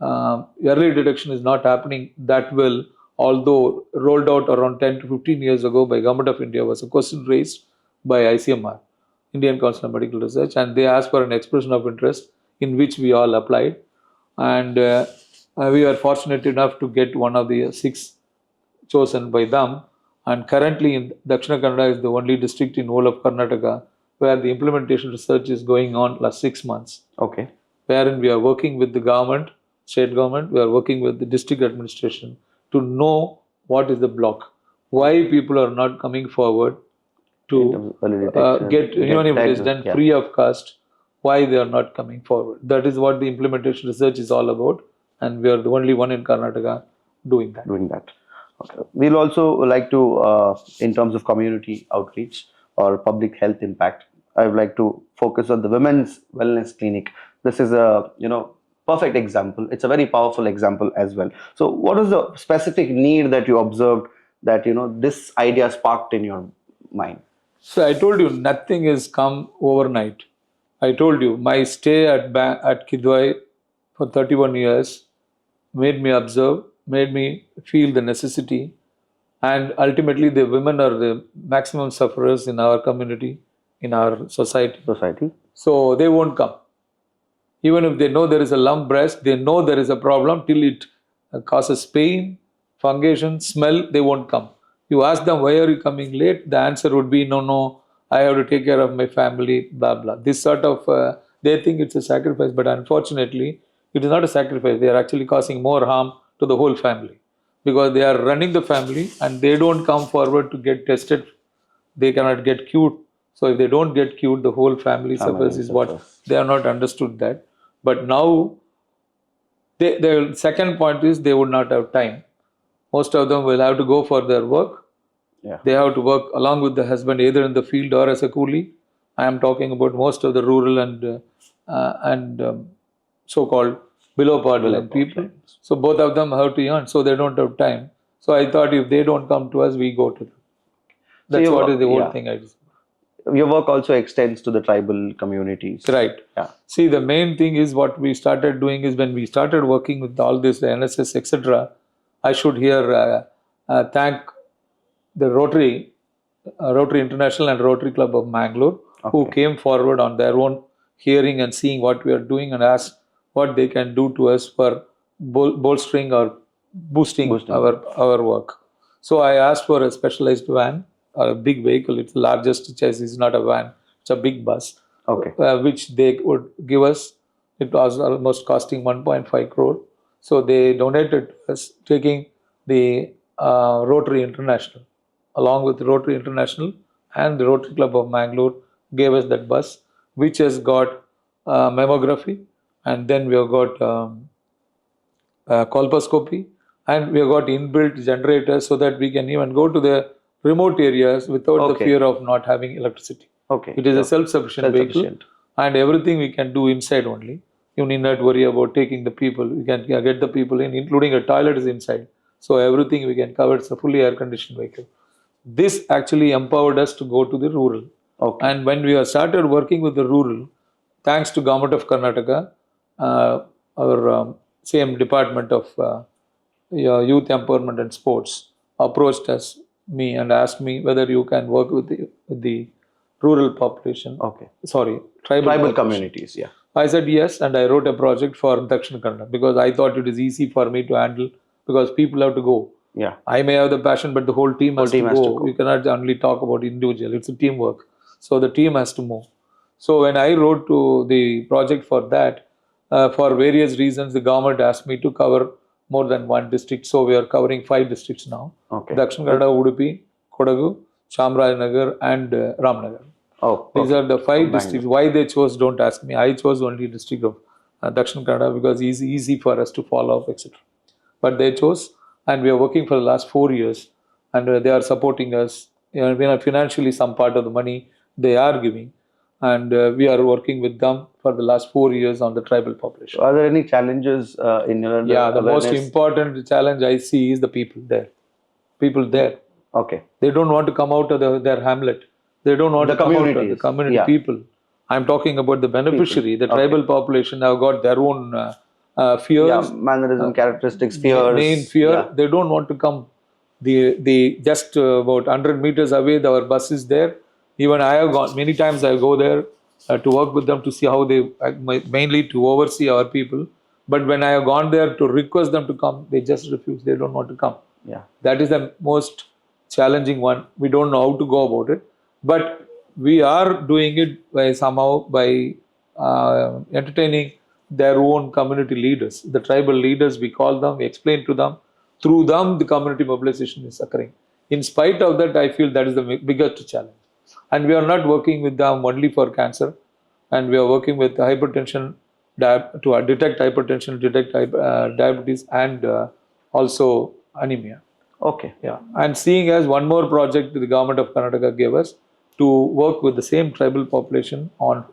early detection is not happening that well, although rolled out around 10 to 15 years ago by Government of India was a question raised by ICMR, Indian Council of Medical Research, and they asked for an expression of interest in which we all applied. And we were fortunate enough to get one of the 6 chosen by them. And currently in Dakshina Kannada is the only district in whole of Karnataka where the implementation research is going on last 6 months. Wherein we are working with the government, state government, we are working with the district administration to know what is the block, why people are not coming forward to get, even if it is done free of cost, why they are not coming forward. That is what the implementation research is all about, and we are the only one in Karnataka doing that. We'll also like to, in terms of community outreach or public health impact, I would like to focus on the Women's Wellness Clinic. This is a perfect example. It's a very powerful example as well. So what is the specific need that you observed that this idea sparked in your mind? So I told you nothing has come overnight. I told you my stay at Kidwai for 31 years made me observe, made me feel the necessity, and ultimately the women are the maximum sufferers in our community, in our society. So they won't come. Even if they know there is a lump breast, they know there is a problem, till it causes pain, fungation, smell, they won't come. You ask them, why are you coming late? The answer would be, no, I have to take care of my family, blah, blah. This sort of, they think it's a sacrifice, but unfortunately, it is not a sacrifice. They are actually causing more harm to the whole family because they are running the family and they don't come forward to get tested. They cannot get cured. So if they don't get cured, the whole family suffers is what they have not understood that. But now, the second point is they would not have time. Most of them will have to go for their work. They have to work along with the husband either in the field or as a coolie. I am talking about most of the rural and so-called below poverty people. So both of them have to earn, so they don't have time. So I thought if they don't come to us, we go to them. That's what is the whole thing I just. Your work also extends to the tribal communities. Right. See, the main thing is what we started doing is when we started working with all this, the NSS, etc., I should here thank the Rotary International and Rotary Club of Mangalore, who came forward on their own hearing and seeing what we are doing and asked what they can do to us for bolstering or boosting our work. So I asked for a specialized van a big vehicle. It's the largest chassis. It's not a van. It's a big bus, Okay. which they would give us. It was almost costing 1.5 crore. So they donated to us, taking the Rotary International, along with Rotary International and the Rotary Club of Mangalore, gave us that bus, which has got mammography, and then we have got colposcopy, and we have got inbuilt generators so that we can even go to the remote areas without the Okay. fear of not having electricity. Okay. It is So, a self-sufficient vehicle, self-sufficient. and everything we can do inside only. You need not worry about taking the people. We can get the people in, including a toilet is inside. So everything we can cover. It's a fully air-conditioned vehicle. This actually empowered us to go to the rural. Okay. And when we have started working with the rural, thanks to Government of Karnataka, our same Department of Youth Empowerment and Sports approached me and asked me whether you can work with the rural population. Okay. Sorry, tribal Tribal population. communities. Yeah. I said yes, and I wrote a project for Dakshin Kannada because I thought it is easy for me to handle because people have to go. Yeah. I may have the passion, but the whole team has, team to, has go. to go. You cannot only talk about individual. It's a teamwork. So the team has to move. So when I wrote to the project for that, for various reasons, the government asked me to cover more than one district. So we are covering 5 districts now. Okay. Dakshin Kannada, Udupi, Kodagu, Chamarajanagar, and Ramnagar. Oh. These Okay. are the 5 districts. Why they chose, don't ask me. I chose only district of Dakshin Kannada because it's easy for us to follow up, etc. But they chose, and we are working for the last 4 years, and they are supporting us. Financially, some part of the money they are giving, and we are working with them for the last 4 years on the tribal population. Are there any challenges in your The most awareness? important challenge I see is the people there. People there. Okay. They don't want to come out of their hamlet. They don't want The to come out of the communities. community Yeah. people. I'm talking about the beneficiary. The tribal population have got their own fears. Yeah. Mannerism, characteristics, fears. Main fear. Yeah. They don't want to come. The just about 100 meters away, our bus is there. Even I have gone many times. I go there to work with them to see how they mainly to oversee our people. But when I have gone there to request them to come, they just refuse. They don't want to come. Yeah. That is the most challenging one. We don't know how to go about it, but we are doing it by somehow by entertaining their own community leaders, the tribal leaders. We call them, we explain to them. Through them, the community mobilization is occurring. In spite of that, I feel that is the biggest challenge. And we are not working with them only for cancer, and we are working with hypertension to detect hypertension, detect diabetes, and also anemia. Okay. Yeah, and seeing as one more project the government of Karnataka gave us to work with the same tribal population on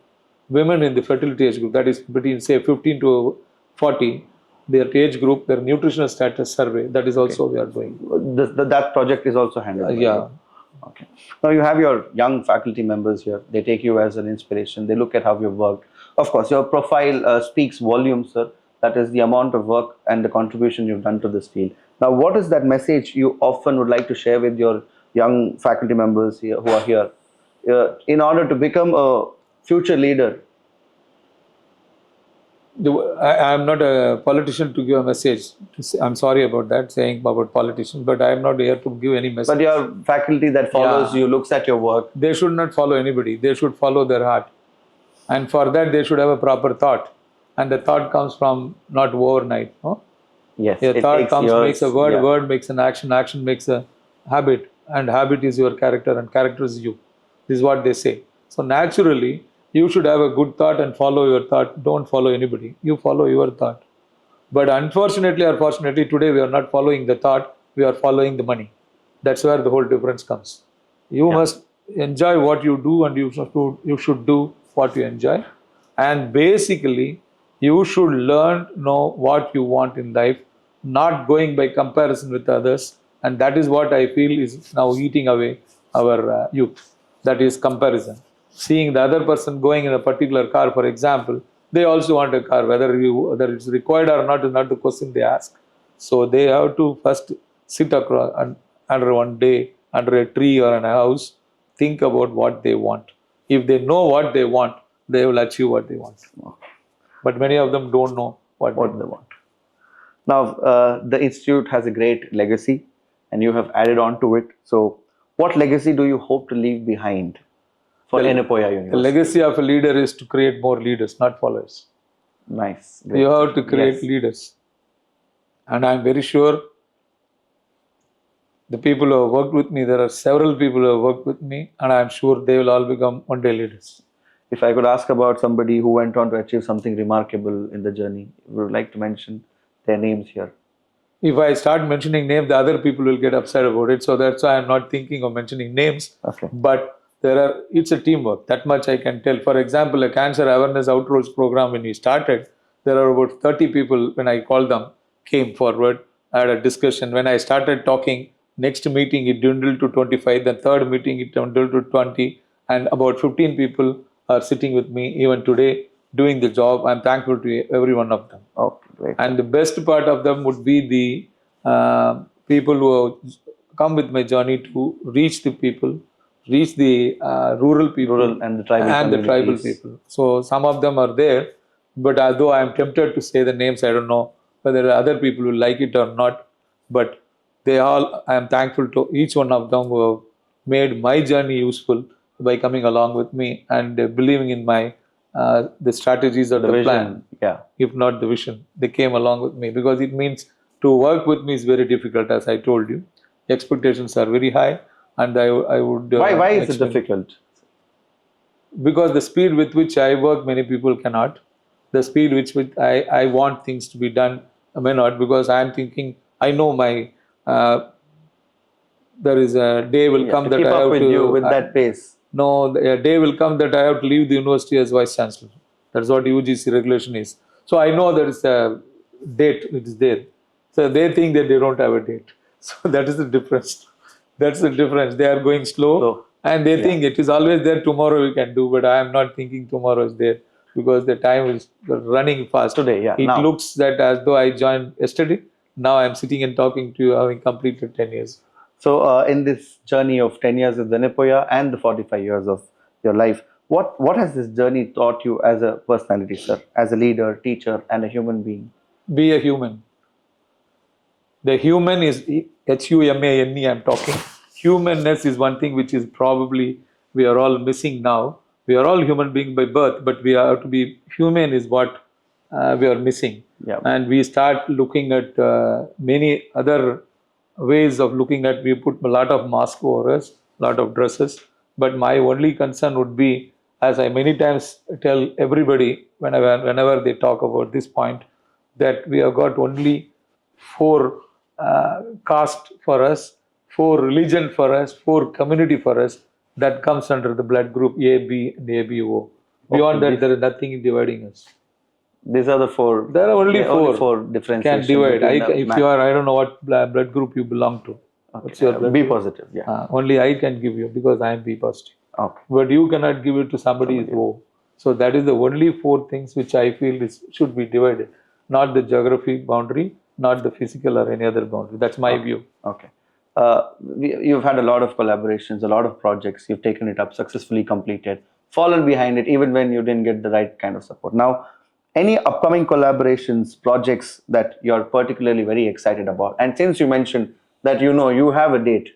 women in the fertility age group, that is between say 15 to 40, their age group, their nutritional status survey, that is also we are doing. That project is also handled. By Yeah. you. Okay. Now you have your young faculty members here. They take you as an inspiration. They look at how you've worked. Of course, your profile speaks volumes, sir. That is the amount of work and the contribution you've done to this field. Now, what is that message you often would like to share with your young faculty members here who are here in order to become a future leader? I am not a politician to give a message. I'm sorry about that, saying about politicians, but I am not here to give any message. But your faculty that follows you, looks at your work. They should not follow anybody. They should follow their heart. And for that, they should have a proper thought. And the thought comes from not overnight. No? Yes. A thought comes, makes a word, yeah. word makes an action, action makes a habit, and habit is your character, and character is you. This is what they say. So naturally, you should have a good thought and follow your thought. Don't follow anybody. You follow your thought. But unfortunately or fortunately, today we are not following the thought. We are following the money. That's where the whole difference comes. You must enjoy what you do, and you should do what you enjoy. And basically, you should know what you want in life, not going by comparison with others. And that is what I feel is now eating away our youth. That is comparison. Seeing the other person going in a particular car, for example, they also want a car. Whether it's required or not is not the question they ask. So they have to first sit across under one day, under a tree or in a house, think about what they want. If they know what they want, they will achieve what they want. But many of them don't know what they want. Now, the institute has a great legacy, and you have added on to it. So, What legacy do you hope to leave behind for Yenepoya The University? legacy of a leader is to create more leaders, not followers. Nice. Great. You have to create Yes. leaders. And I'm very sure the people who have worked with me, there are several people who have worked with me, and I'm sure they will all become one day leaders. If I could ask about somebody who went on to achieve something remarkable in the journey, would like to mention their names here. If I start mentioning names, the other people will get upset about it. So that's why I'm not thinking of mentioning names. Okay. But it's a teamwork. That much I can tell. For example, a cancer awareness outreach program, when we started, there are about 30 people, when I called them, came forward, had a discussion. When I started talking, next meeting it dwindled to 25, the third meeting it dwindled to 20, and about 15 people are sitting with me even today doing the job. I'm thankful to every one of them. Oh, great. And the best part of them would be the people who have come with my journey to reach the people, reach the rural people, Rural and the tribal people. So some of them are there, but although I am tempted to say the names, I don't know whether other people will like it or not. But I am thankful to each one of them who have made my journey useful by coming along with me and believing in my the strategies or the vision. plan. Yeah. If not the vision, they came along with me, because it means to work with me is very difficult, as I told you. Expectations are very high, and I would. Why is it difficult? Because the speed with which I work, many people cannot. The speed which I want things to be done, I may not, because I am thinking, I know my. There is a day will come that keep I up have with to. You with that pace. No, a day will come that I have to leave the university as Vice-Chancellor. That's what UGC regulation is. So I know there is a date which is there. So they think that they don't have a date. So that is the difference. That's the difference. They are going slow, and they think it is always there, tomorrow we can do, but I am not thinking tomorrow is there, because the time is running fast. Today, It now. looks that as though I joined yesterday. Now I am sitting and talking to you having completed 10 years. So in this journey of 10 years of Yenepoya and the 45 years of your life, what has this journey taught you as a personality, sir, as a leader, teacher, and a human being? Be a human. The human is HUMANE, I'm talking. Humanness is one thing which is probably we are all missing now. We are all human beings by birth, but we have to be human is what we are missing. Yeah. And we start looking at many other ways of looking at. We put a lot of masks over us, a lot of dresses. But my only concern would be, as I many times tell everybody whenever they talk about this point, that we have got only 4 caste for us, 4 religion for us, 4 community for us. That comes under the blood group A, B, and ABO. Beyond that, there is nothing dividing us. These are the 4. There are only 4 differentiations. Can divide. If you are, I don't know what blood group you belong to. What's your blood B positive? Yeah. Only I can give you, because I am B positive. Okay. But you cannot give it to somebody who is O. So that is the only 4 things which I feel should be divided. Not the geography boundary, not the physical or any other boundary. That's my view. Okay. You've had a lot of collaborations, a lot of projects. You've taken it up, successfully completed, fallen behind it, even when you didn't get the right kind of support. Now, any upcoming collaborations, projects that you're particularly very excited about? And since you mentioned that you have a date.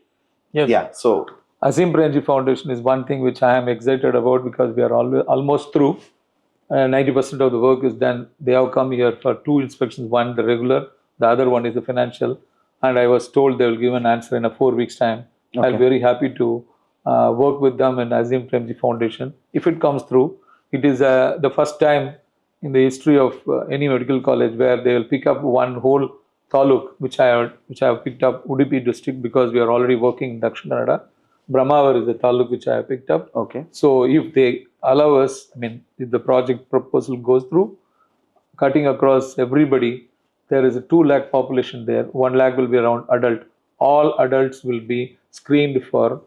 Yes. Yeah. So, ASSEND Foundation is one thing which I am excited about, because we are almost through. 90% of the work is done. They have come here for 2 inspections, one the regular, the other one is the financial. And I was told they will give an answer in a 4 weeks' time. Okay. I'm very happy to work with them and ASSEND Foundation. If it comes through, it is the first time in the history of any medical college where they will pick up one whole taluk, which I have picked up, Udupi district, because we are already working in Dakshin Kannada. Brahmavar is the taluk which I have picked up. Okay. So if they allow us, if the project proposal goes through, cutting across everybody, there is a 2 lakh population there. 1 lakh will be around adult. All adults will be screened for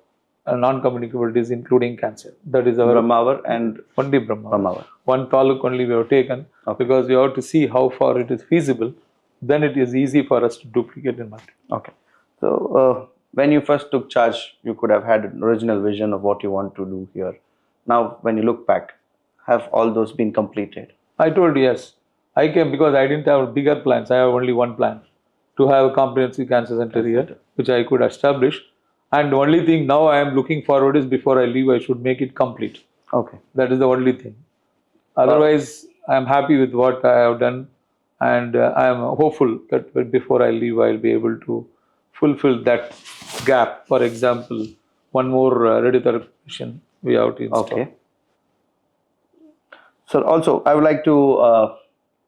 non-communicable disease, including cancer. That is our Brahmavar and only Brahmavar. One taluk only we have taken, because we have to see how far it is feasible. Then it is easy for us to duplicate in multi. Okay. So when you first took charge, you could have had an original vision of what you want to do here. Now, when you look back, have all those been completed? I told you yes. I came because I didn't have bigger plans. I have only one plan, to have a comprehensive cancer center here, which I could establish. And the only thing now I am looking forward is before I leave, I should make it complete. Okay. That is the only thing. Otherwise, I am happy with what I have done, and I am hopeful that before I leave, I'll be able to fulfill that gap. For example, one more radiotherapy patient we have to install. Okay. So also, I would like to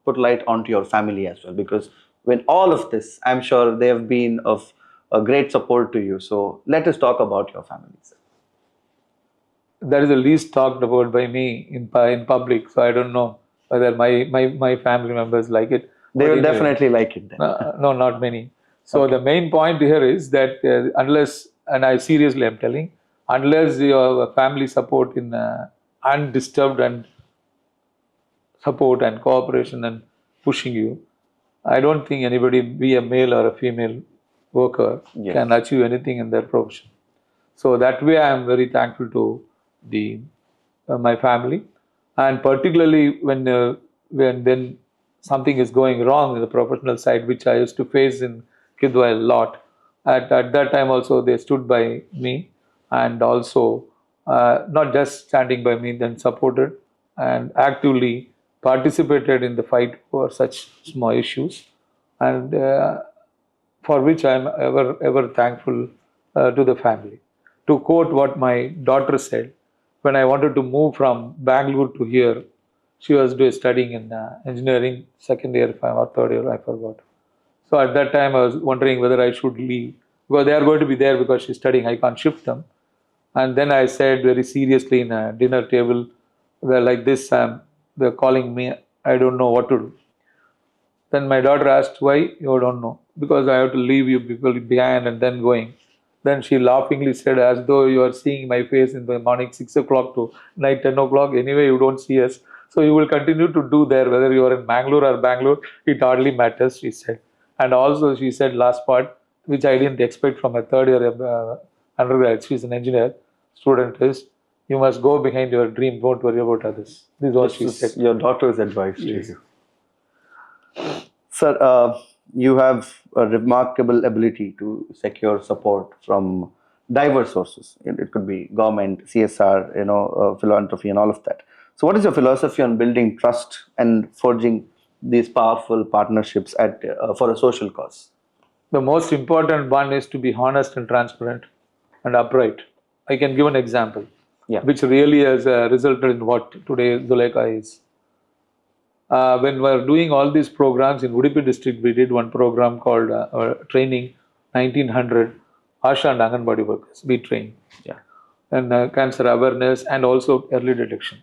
put light onto your family as well, because when all of this, I'm sure they have been of a great support to you. So let us talk about your families. That is the least talked about by me in public. So I don't know whether my family members like it. They But will anyway, definitely like it then. no, not many. So the main point here is that unless, and I seriously am telling, unless you have a family support in undisturbed and support and cooperation and pushing you, I don't think anybody, be a male or a female worker, Yes. can achieve anything in their profession. So that way, I am very thankful to the my family, and particularly when then something is going wrong in the professional side, which I used to face in Kidwai a lot. At that time, also they stood by me, and also not just standing by me, then supported and actively participated in the fight for such small issues, and for which I am ever thankful to the family. To quote what my daughter said, when I wanted to move from Bangalore to here, she was studying in engineering, second year or third year, I forgot. So at that time, I was wondering whether I should leave, because they are going to be there because she's studying. I can't shift them. And then I said very seriously in a dinner table, well, like this, they're calling me, I don't know what to do. Then my daughter asked, why? You don't know. Because I have to leave you people behind and then going. Then she laughingly said, as though you are seeing my face in the morning 6 o'clock to night 10 o'clock. Anyway, you don't see us. So you will continue to do there, whether you are in Bangalore or Bangalore, it hardly matters, she said. And also she said last part, which I didn't expect from a third year undergrad, she's an engineer, student is, you must go behind your dream, don't worry about others. This is what she said. Your daughter's advice Yes. to you. Sir, you have a remarkable ability to secure support from diverse sources. It could be government, CSR, philanthropy, and all of that. So, what is your philosophy on building trust and forging these powerful partnerships for a social cause? The most important one is to be honest and transparent and upright. I can give an example, which really has resulted in what today Zuleika is. When we were doing all these programs in Udupi district, we did one program called Training 1900 Asha and Anganwadi workers. We train. And cancer awareness and also early detection.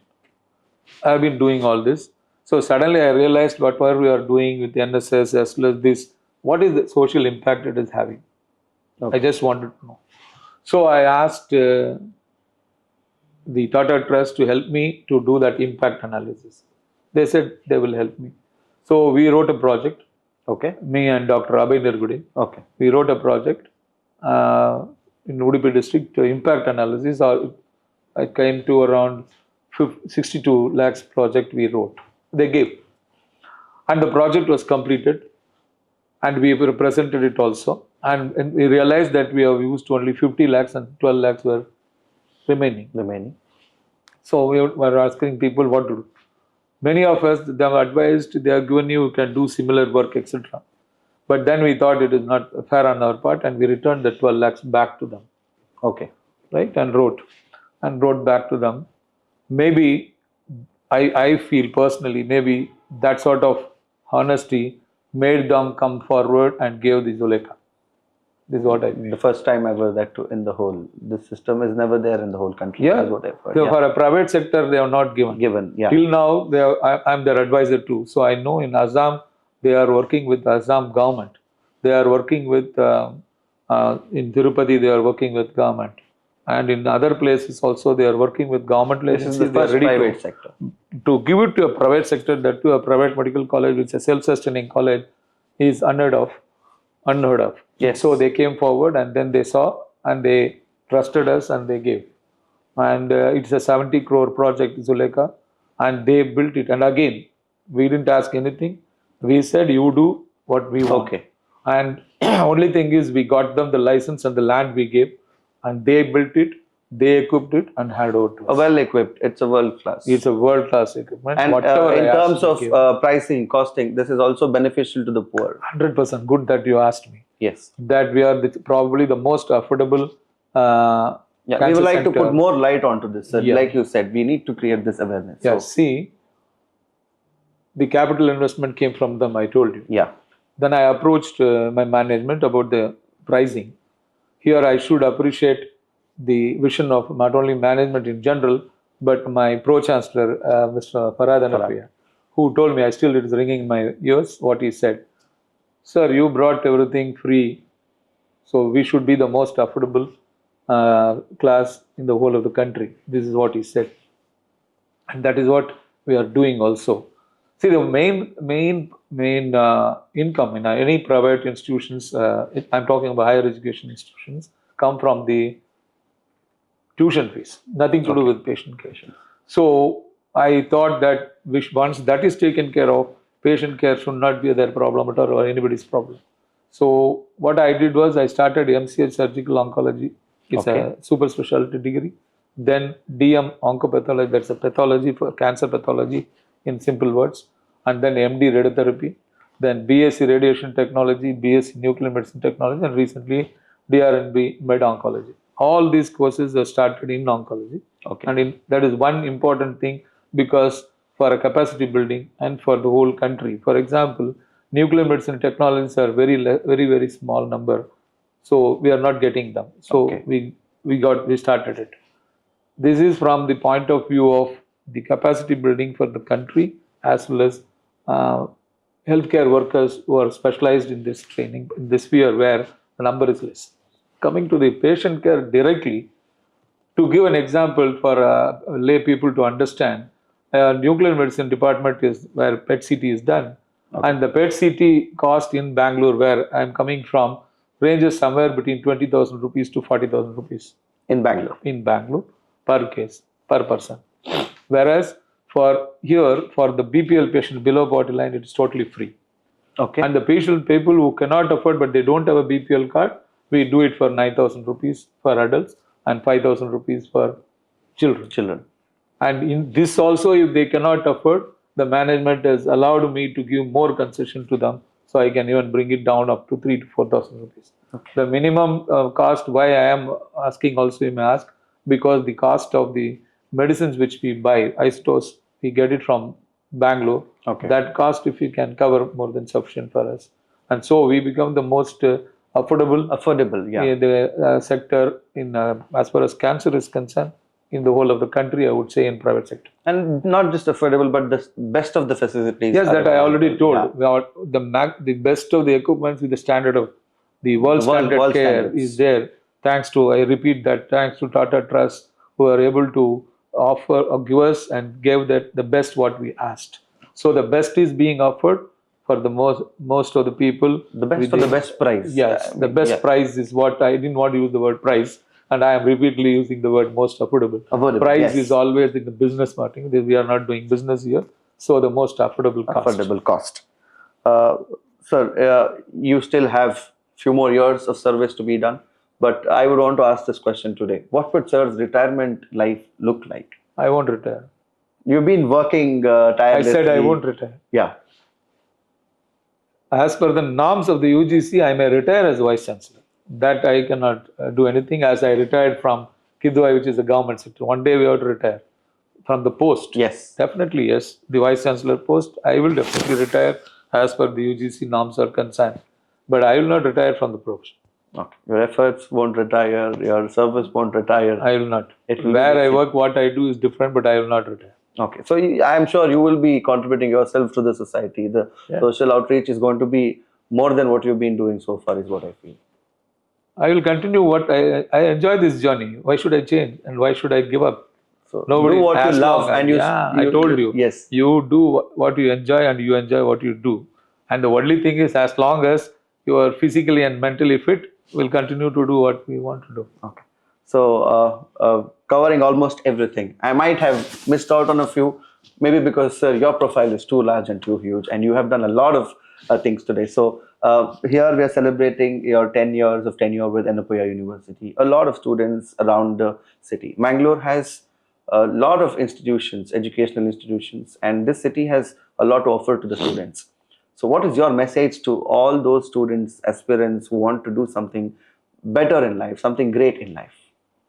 I've been doing all this. So suddenly I realized whatever we are doing with the NSS as well as this, what is the social impact it is having? I just wanted to know. So I asked the Tata Trust to help me to do that impact analysis. They said they will help me. So we wrote a project. Me and Dr. Abhay Nirgude. We wrote a project in Udupi district impact analysis. I came to around 62 lakhs project we wrote. They gave. And the project was completed. And we presented it also. And we realized that we have used only 50 lakhs and 12 lakhs were remaining. So we were asking people what to do. Many of us, they have advised, they have given you can do similar work, etc. But then we thought it is not fair on our part, and we returned the 12 lakhs back to them. Right? And wrote back to them. Maybe, I feel personally, maybe that sort of honesty made them come forward and gave the Zuleika. This is what I feel. The first time ever that in the whole, this system is never there in the whole country. Yeah. Is what I've heard. So for a private sector, they have not given. Till now, I'm their advisor too. So I know in Assam, they are working with Assam government. They are working with, in Tirupati, they are working with government. And in other places also, they are working with government agencies. This is the first private sector. To give it to a private sector, that to a private medical college, which is a self-sustaining college, is unheard of. So they came forward and then they saw and they trusted us and they gave. And it's a 70 crore project, Zuleika, and they built it. And again, we didn't ask anything. We said, you do what we want. And only thing is we got them the license and the land we gave. And they built it, they equipped it, and handed over to us. Well equipped. It's a world class. It's a world-class equipment. And Whatever in I asked, terms they of gave. pricing, costing, this is also beneficial to the poor. 100% good that you asked me. Yes. That we are probably the most affordable. Yeah, we would cancer like to center. put more light onto this. Sir. Yeah. Like you said, we need to create this awareness. Yeah, So, see, the capital investment came from them, I told you. yeah. Then I approached my management about the pricing. Here I should appreciate the vision of not only management in general, but my pro-chancellor, Mr. Vijayakumar, who told me, I still it is ringing in my ears, what he said. Sir, you brought everything free, so we should be the most affordable class in the whole of the country. This is what he said. And that is what we are doing also. See, the main income in any private institutions, I'm talking about higher education institutions, come from the tuition fees, nothing to do with patient care. So I thought that once that is taken care of, patient care should not be their problem at all or anybody's problem. So what I did was I started MCH Surgical Oncology. It's a super specialty degree. Then DM Oncopathology, that's a pathology for cancer pathology in simple words. And then MD Radiotherapy. Then BSc Radiation Technology, BSc Nuclear Medicine Technology, and recently DRNB Med Oncology. All these courses are started in oncology. And that is one important thing, because for a capacity building and for the whole country. For example, nuclear medicine technologies are very small number. So we are not getting them. So we started it. This is from the point of view of the capacity building for the country, as well as healthcare workers who are specialized in this training, in this sphere where the number is less. Coming to the patient care directly, to give an example for lay people to understand, nuclear medicine department is where PET CT is done. And the PET CT cost in Bangalore, where I am coming from, ranges somewhere between 20,000 rupees to 40,000 rupees. In Bangalore? In Bangalore, per case, per person. Whereas for here, for the BPL patient below poverty line, it is totally free. And the people who cannot afford but they don't have a BPL card, we do it for 9,000 rupees for adults and 5,000 rupees for children. And in this also, if they cannot afford, the management has allowed me to give more concession to them, so I can even bring it down up to 3,000 to 4,000 rupees. The minimum cost, why I am asking also, you may ask, because the cost of the medicines which we buy, isotopes, we get it from Bangalore. That cost, if you can cover, more than sufficient for us. And so we become the most affordable in the sector in as far as cancer is concerned in the whole of the country, I would say, in private sector. And not just affordable, but the best of the facilities. Yes, that I already told. The best of the equipment with the standard of the world standard care is there. Thanks to, I repeat that, thanks to Tata Trust, who are able to offer or give us and gave that the best what we asked. So the best is being offered for the most of the people. The best for the best price. Yes, the best price is what I didn't want to use the word price, and I am repeatedly using the word most affordable. Price is always in the business marketing. We are not doing business here, so the most affordable cost. Sir, you still have few more years of service to be done, but I would want to ask this question today. What would sir's retirement life look like? I won't retire. You've been working tirelessly. I said I won't retire. Yeah. As per the norms of the UGC, I may retire as Vice-Chancellor. That I cannot do anything, as I retired from Kidwai, which is the government sector. One day we have to retire from the post. Yes. Definitely, yes. The Vice-Chancellor post, I will definitely retire as per the UGC norms are concerned. But I will not retire from the profession. Your efforts won't retire, your service won't retire. I will not. Where I work, what I do is different, but I will not retire. So I am sure you will be contributing yourself to the society. The social outreach is going to be more than what you've been doing so far, is what I feel. I will continue what I enjoy this journey. Why should I change and why should I give up? So nobody do what you love, and I told you. Yes. You do what you enjoy and you enjoy what you do. And the only thing is, as long as you are physically and mentally fit, we'll continue to do what we want to do. So covering almost everything. I might have missed out on a few, maybe because your profile is too large and too huge, and you have done a lot of things today. So Here we are celebrating your 10 years of tenure with Yenepoya University. A lot of students around the city. Mangalore has a lot of institutions, educational institutions, and this city has a lot to offer to the students. So, what is your message to all those students, aspirants who want to do something better in life, something great in life?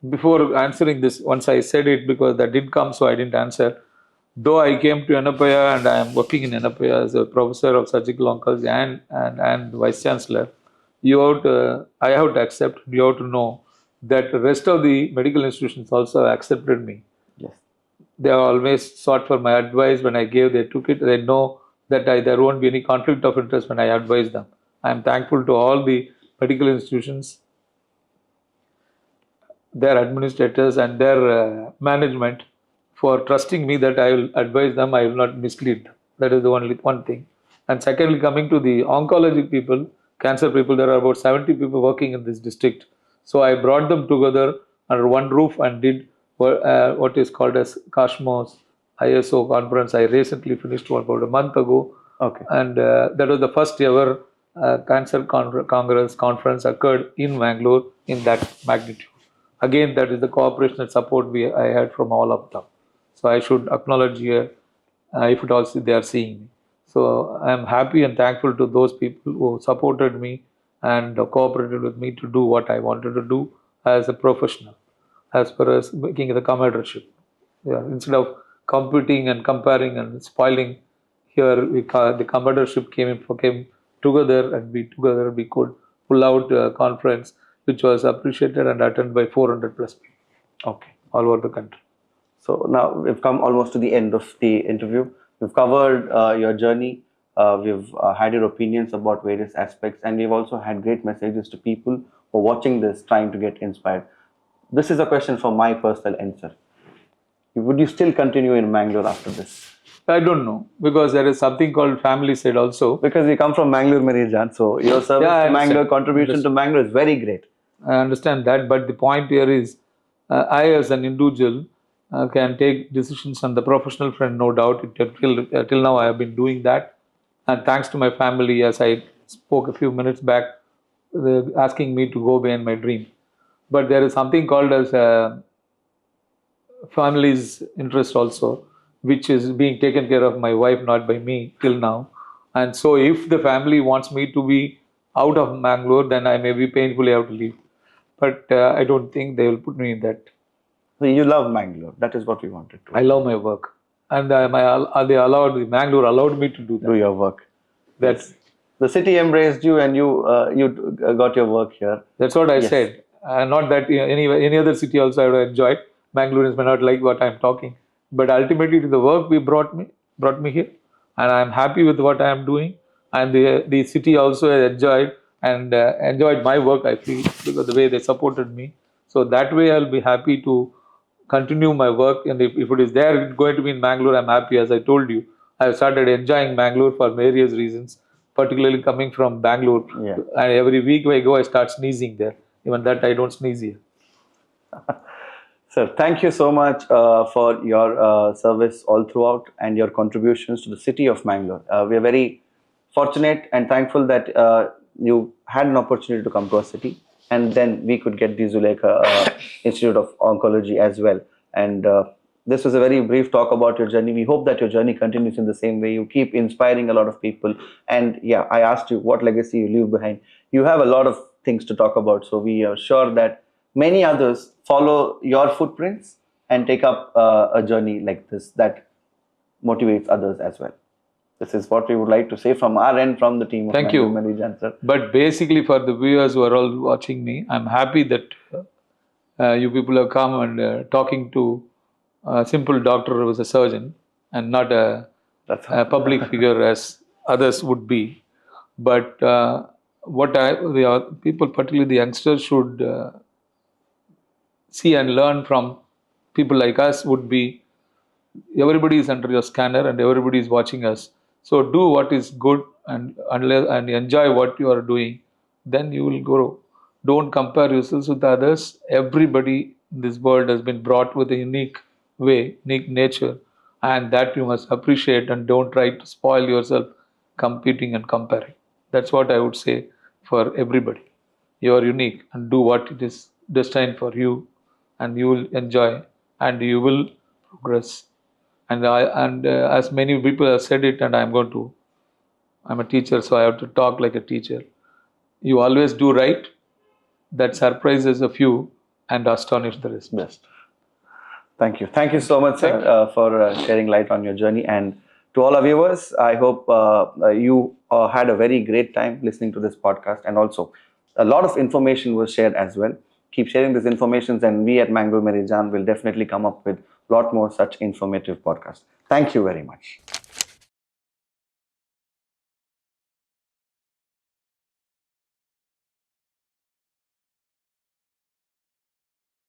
Before answering this, once I said it because that did come, so I didn't answer. Though I came to Yenepoya and I am working in Yenepoya as a professor of surgical oncology and Vice-Chancellor, I have to accept, you have to know that the rest of the medical institutions also accepted me. Yes. They have always sought for my advice. When I gave, they took it. They know that there won't be any conflict of interest when I advise them. I am thankful to all the medical institutions, their administrators and their management for trusting me that I will advise them, I will not mislead them. That is the only one thing. And secondly, coming to the oncology people, cancer people, there are about 70 people working in this district. So I brought them together under one roof and did what is called as Cosmos ISO conference. I recently finished about a month ago. Okay. And that was the first ever cancer congress conference occurred in Bangalore in that magnitude. Again, that is the cooperation and support I had from all of them. So I should acknowledge here, if it also they are seeing me. So I am happy and thankful to those people who supported me and cooperated with me to do what I wanted to do as a professional, as far as making the commander-ship. Yeah, instead of competing and comparing and spoiling, here the commander-ship came together, and we could pull out a conference which was appreciated and attended by 400 plus people. Okay. All over the country. So now we've come almost to the end of the interview. We've covered your journey. We've had your opinions about various aspects, and we've also had great messages to people who are watching this, trying to get inspired. This is a question for my personal answer. Would you still continue in Mangalore after this? I don't know, because there is something called family side also. Because you come from Mangalore, Marijan, so your service to Mangalore, contribution to Mangalore is very great. I understand that, but the point here is, I as an individual can take decisions on the professional front, no doubt. Till now I have been doing that, and thanks to my family, as I spoke a few minutes back, asking me to go behind my dream. But there is something called as family's interest also, which is being taken care of my wife, not by me till now. And so if the family wants me to be out of Mangalore, then I may be painfully have to leave. But I don't think they will put me in that. So you love Mangalore. That is what we wanted to. I love my work. And Mangalore allowed me to do that. Do your work. That's the city embraced you, and you got your work here. That's what I said. Not that any other city also I would have enjoyed. Bangaloreans may not like what I'm talking. But ultimately, the work brought me here, and I'm happy with what I am doing. And the city also has enjoyed my work, I feel, because the way they supported me. So that way, I'll be happy to continue my work. And if it is there going to be in Mangalore, I'm happy. As I told you, I've started enjoying Mangalore for various reasons, particularly coming from Bangalore. Yeah. And every week I go, I start sneezing there. Even that I don't sneeze here. Sir, thank you so much for your service all throughout and your contributions to the city of Mangalore. We are very fortunate and thankful that you had an opportunity to come to our city, and then we could get the Zuleika Institute of Oncology as well. And this was a very brief talk about your journey. We hope that your journey continues in the same way. You keep inspiring a lot of people. And yeah, I asked you what legacy you leave behind. You have a lot of things to talk about. So we are sure that many others follow your footprints and take up a journey like this that motivates others as well. This is what we would like to say from our end, from the team of Thank you. Marijan, sir. But basically, for the viewers who are all watching me, I'm happy that you people have come and talking to a simple doctor who was a surgeon and not a public figure as others would be. But what the people, particularly the youngsters, should see and learn from people like us would be, everybody is under your scanner and everybody is watching us. So do what is good and enjoy what you are doing. Then you will grow. Don't compare yourselves with others. Everybody in this world has been brought with a unique way, unique nature, and that you must appreciate, and don't try to spoil yourself competing and comparing. That's what I would say for everybody. You are unique and do what it is destined for you, and you will enjoy and you will progress. And as many people have said it, and I'm a teacher, so I have to talk like a teacher. You always do right. That surprises a few and astonish the rest. Best. Thank you. Thank you so much, sir, for sharing light on your journey. And to all our viewers, I hope you had a very great time listening to this podcast. And also, a lot of information was shared as well. Keep sharing this information, and we at Mango Merijan will definitely come up with a lot more such informative podcasts. Thank you very much.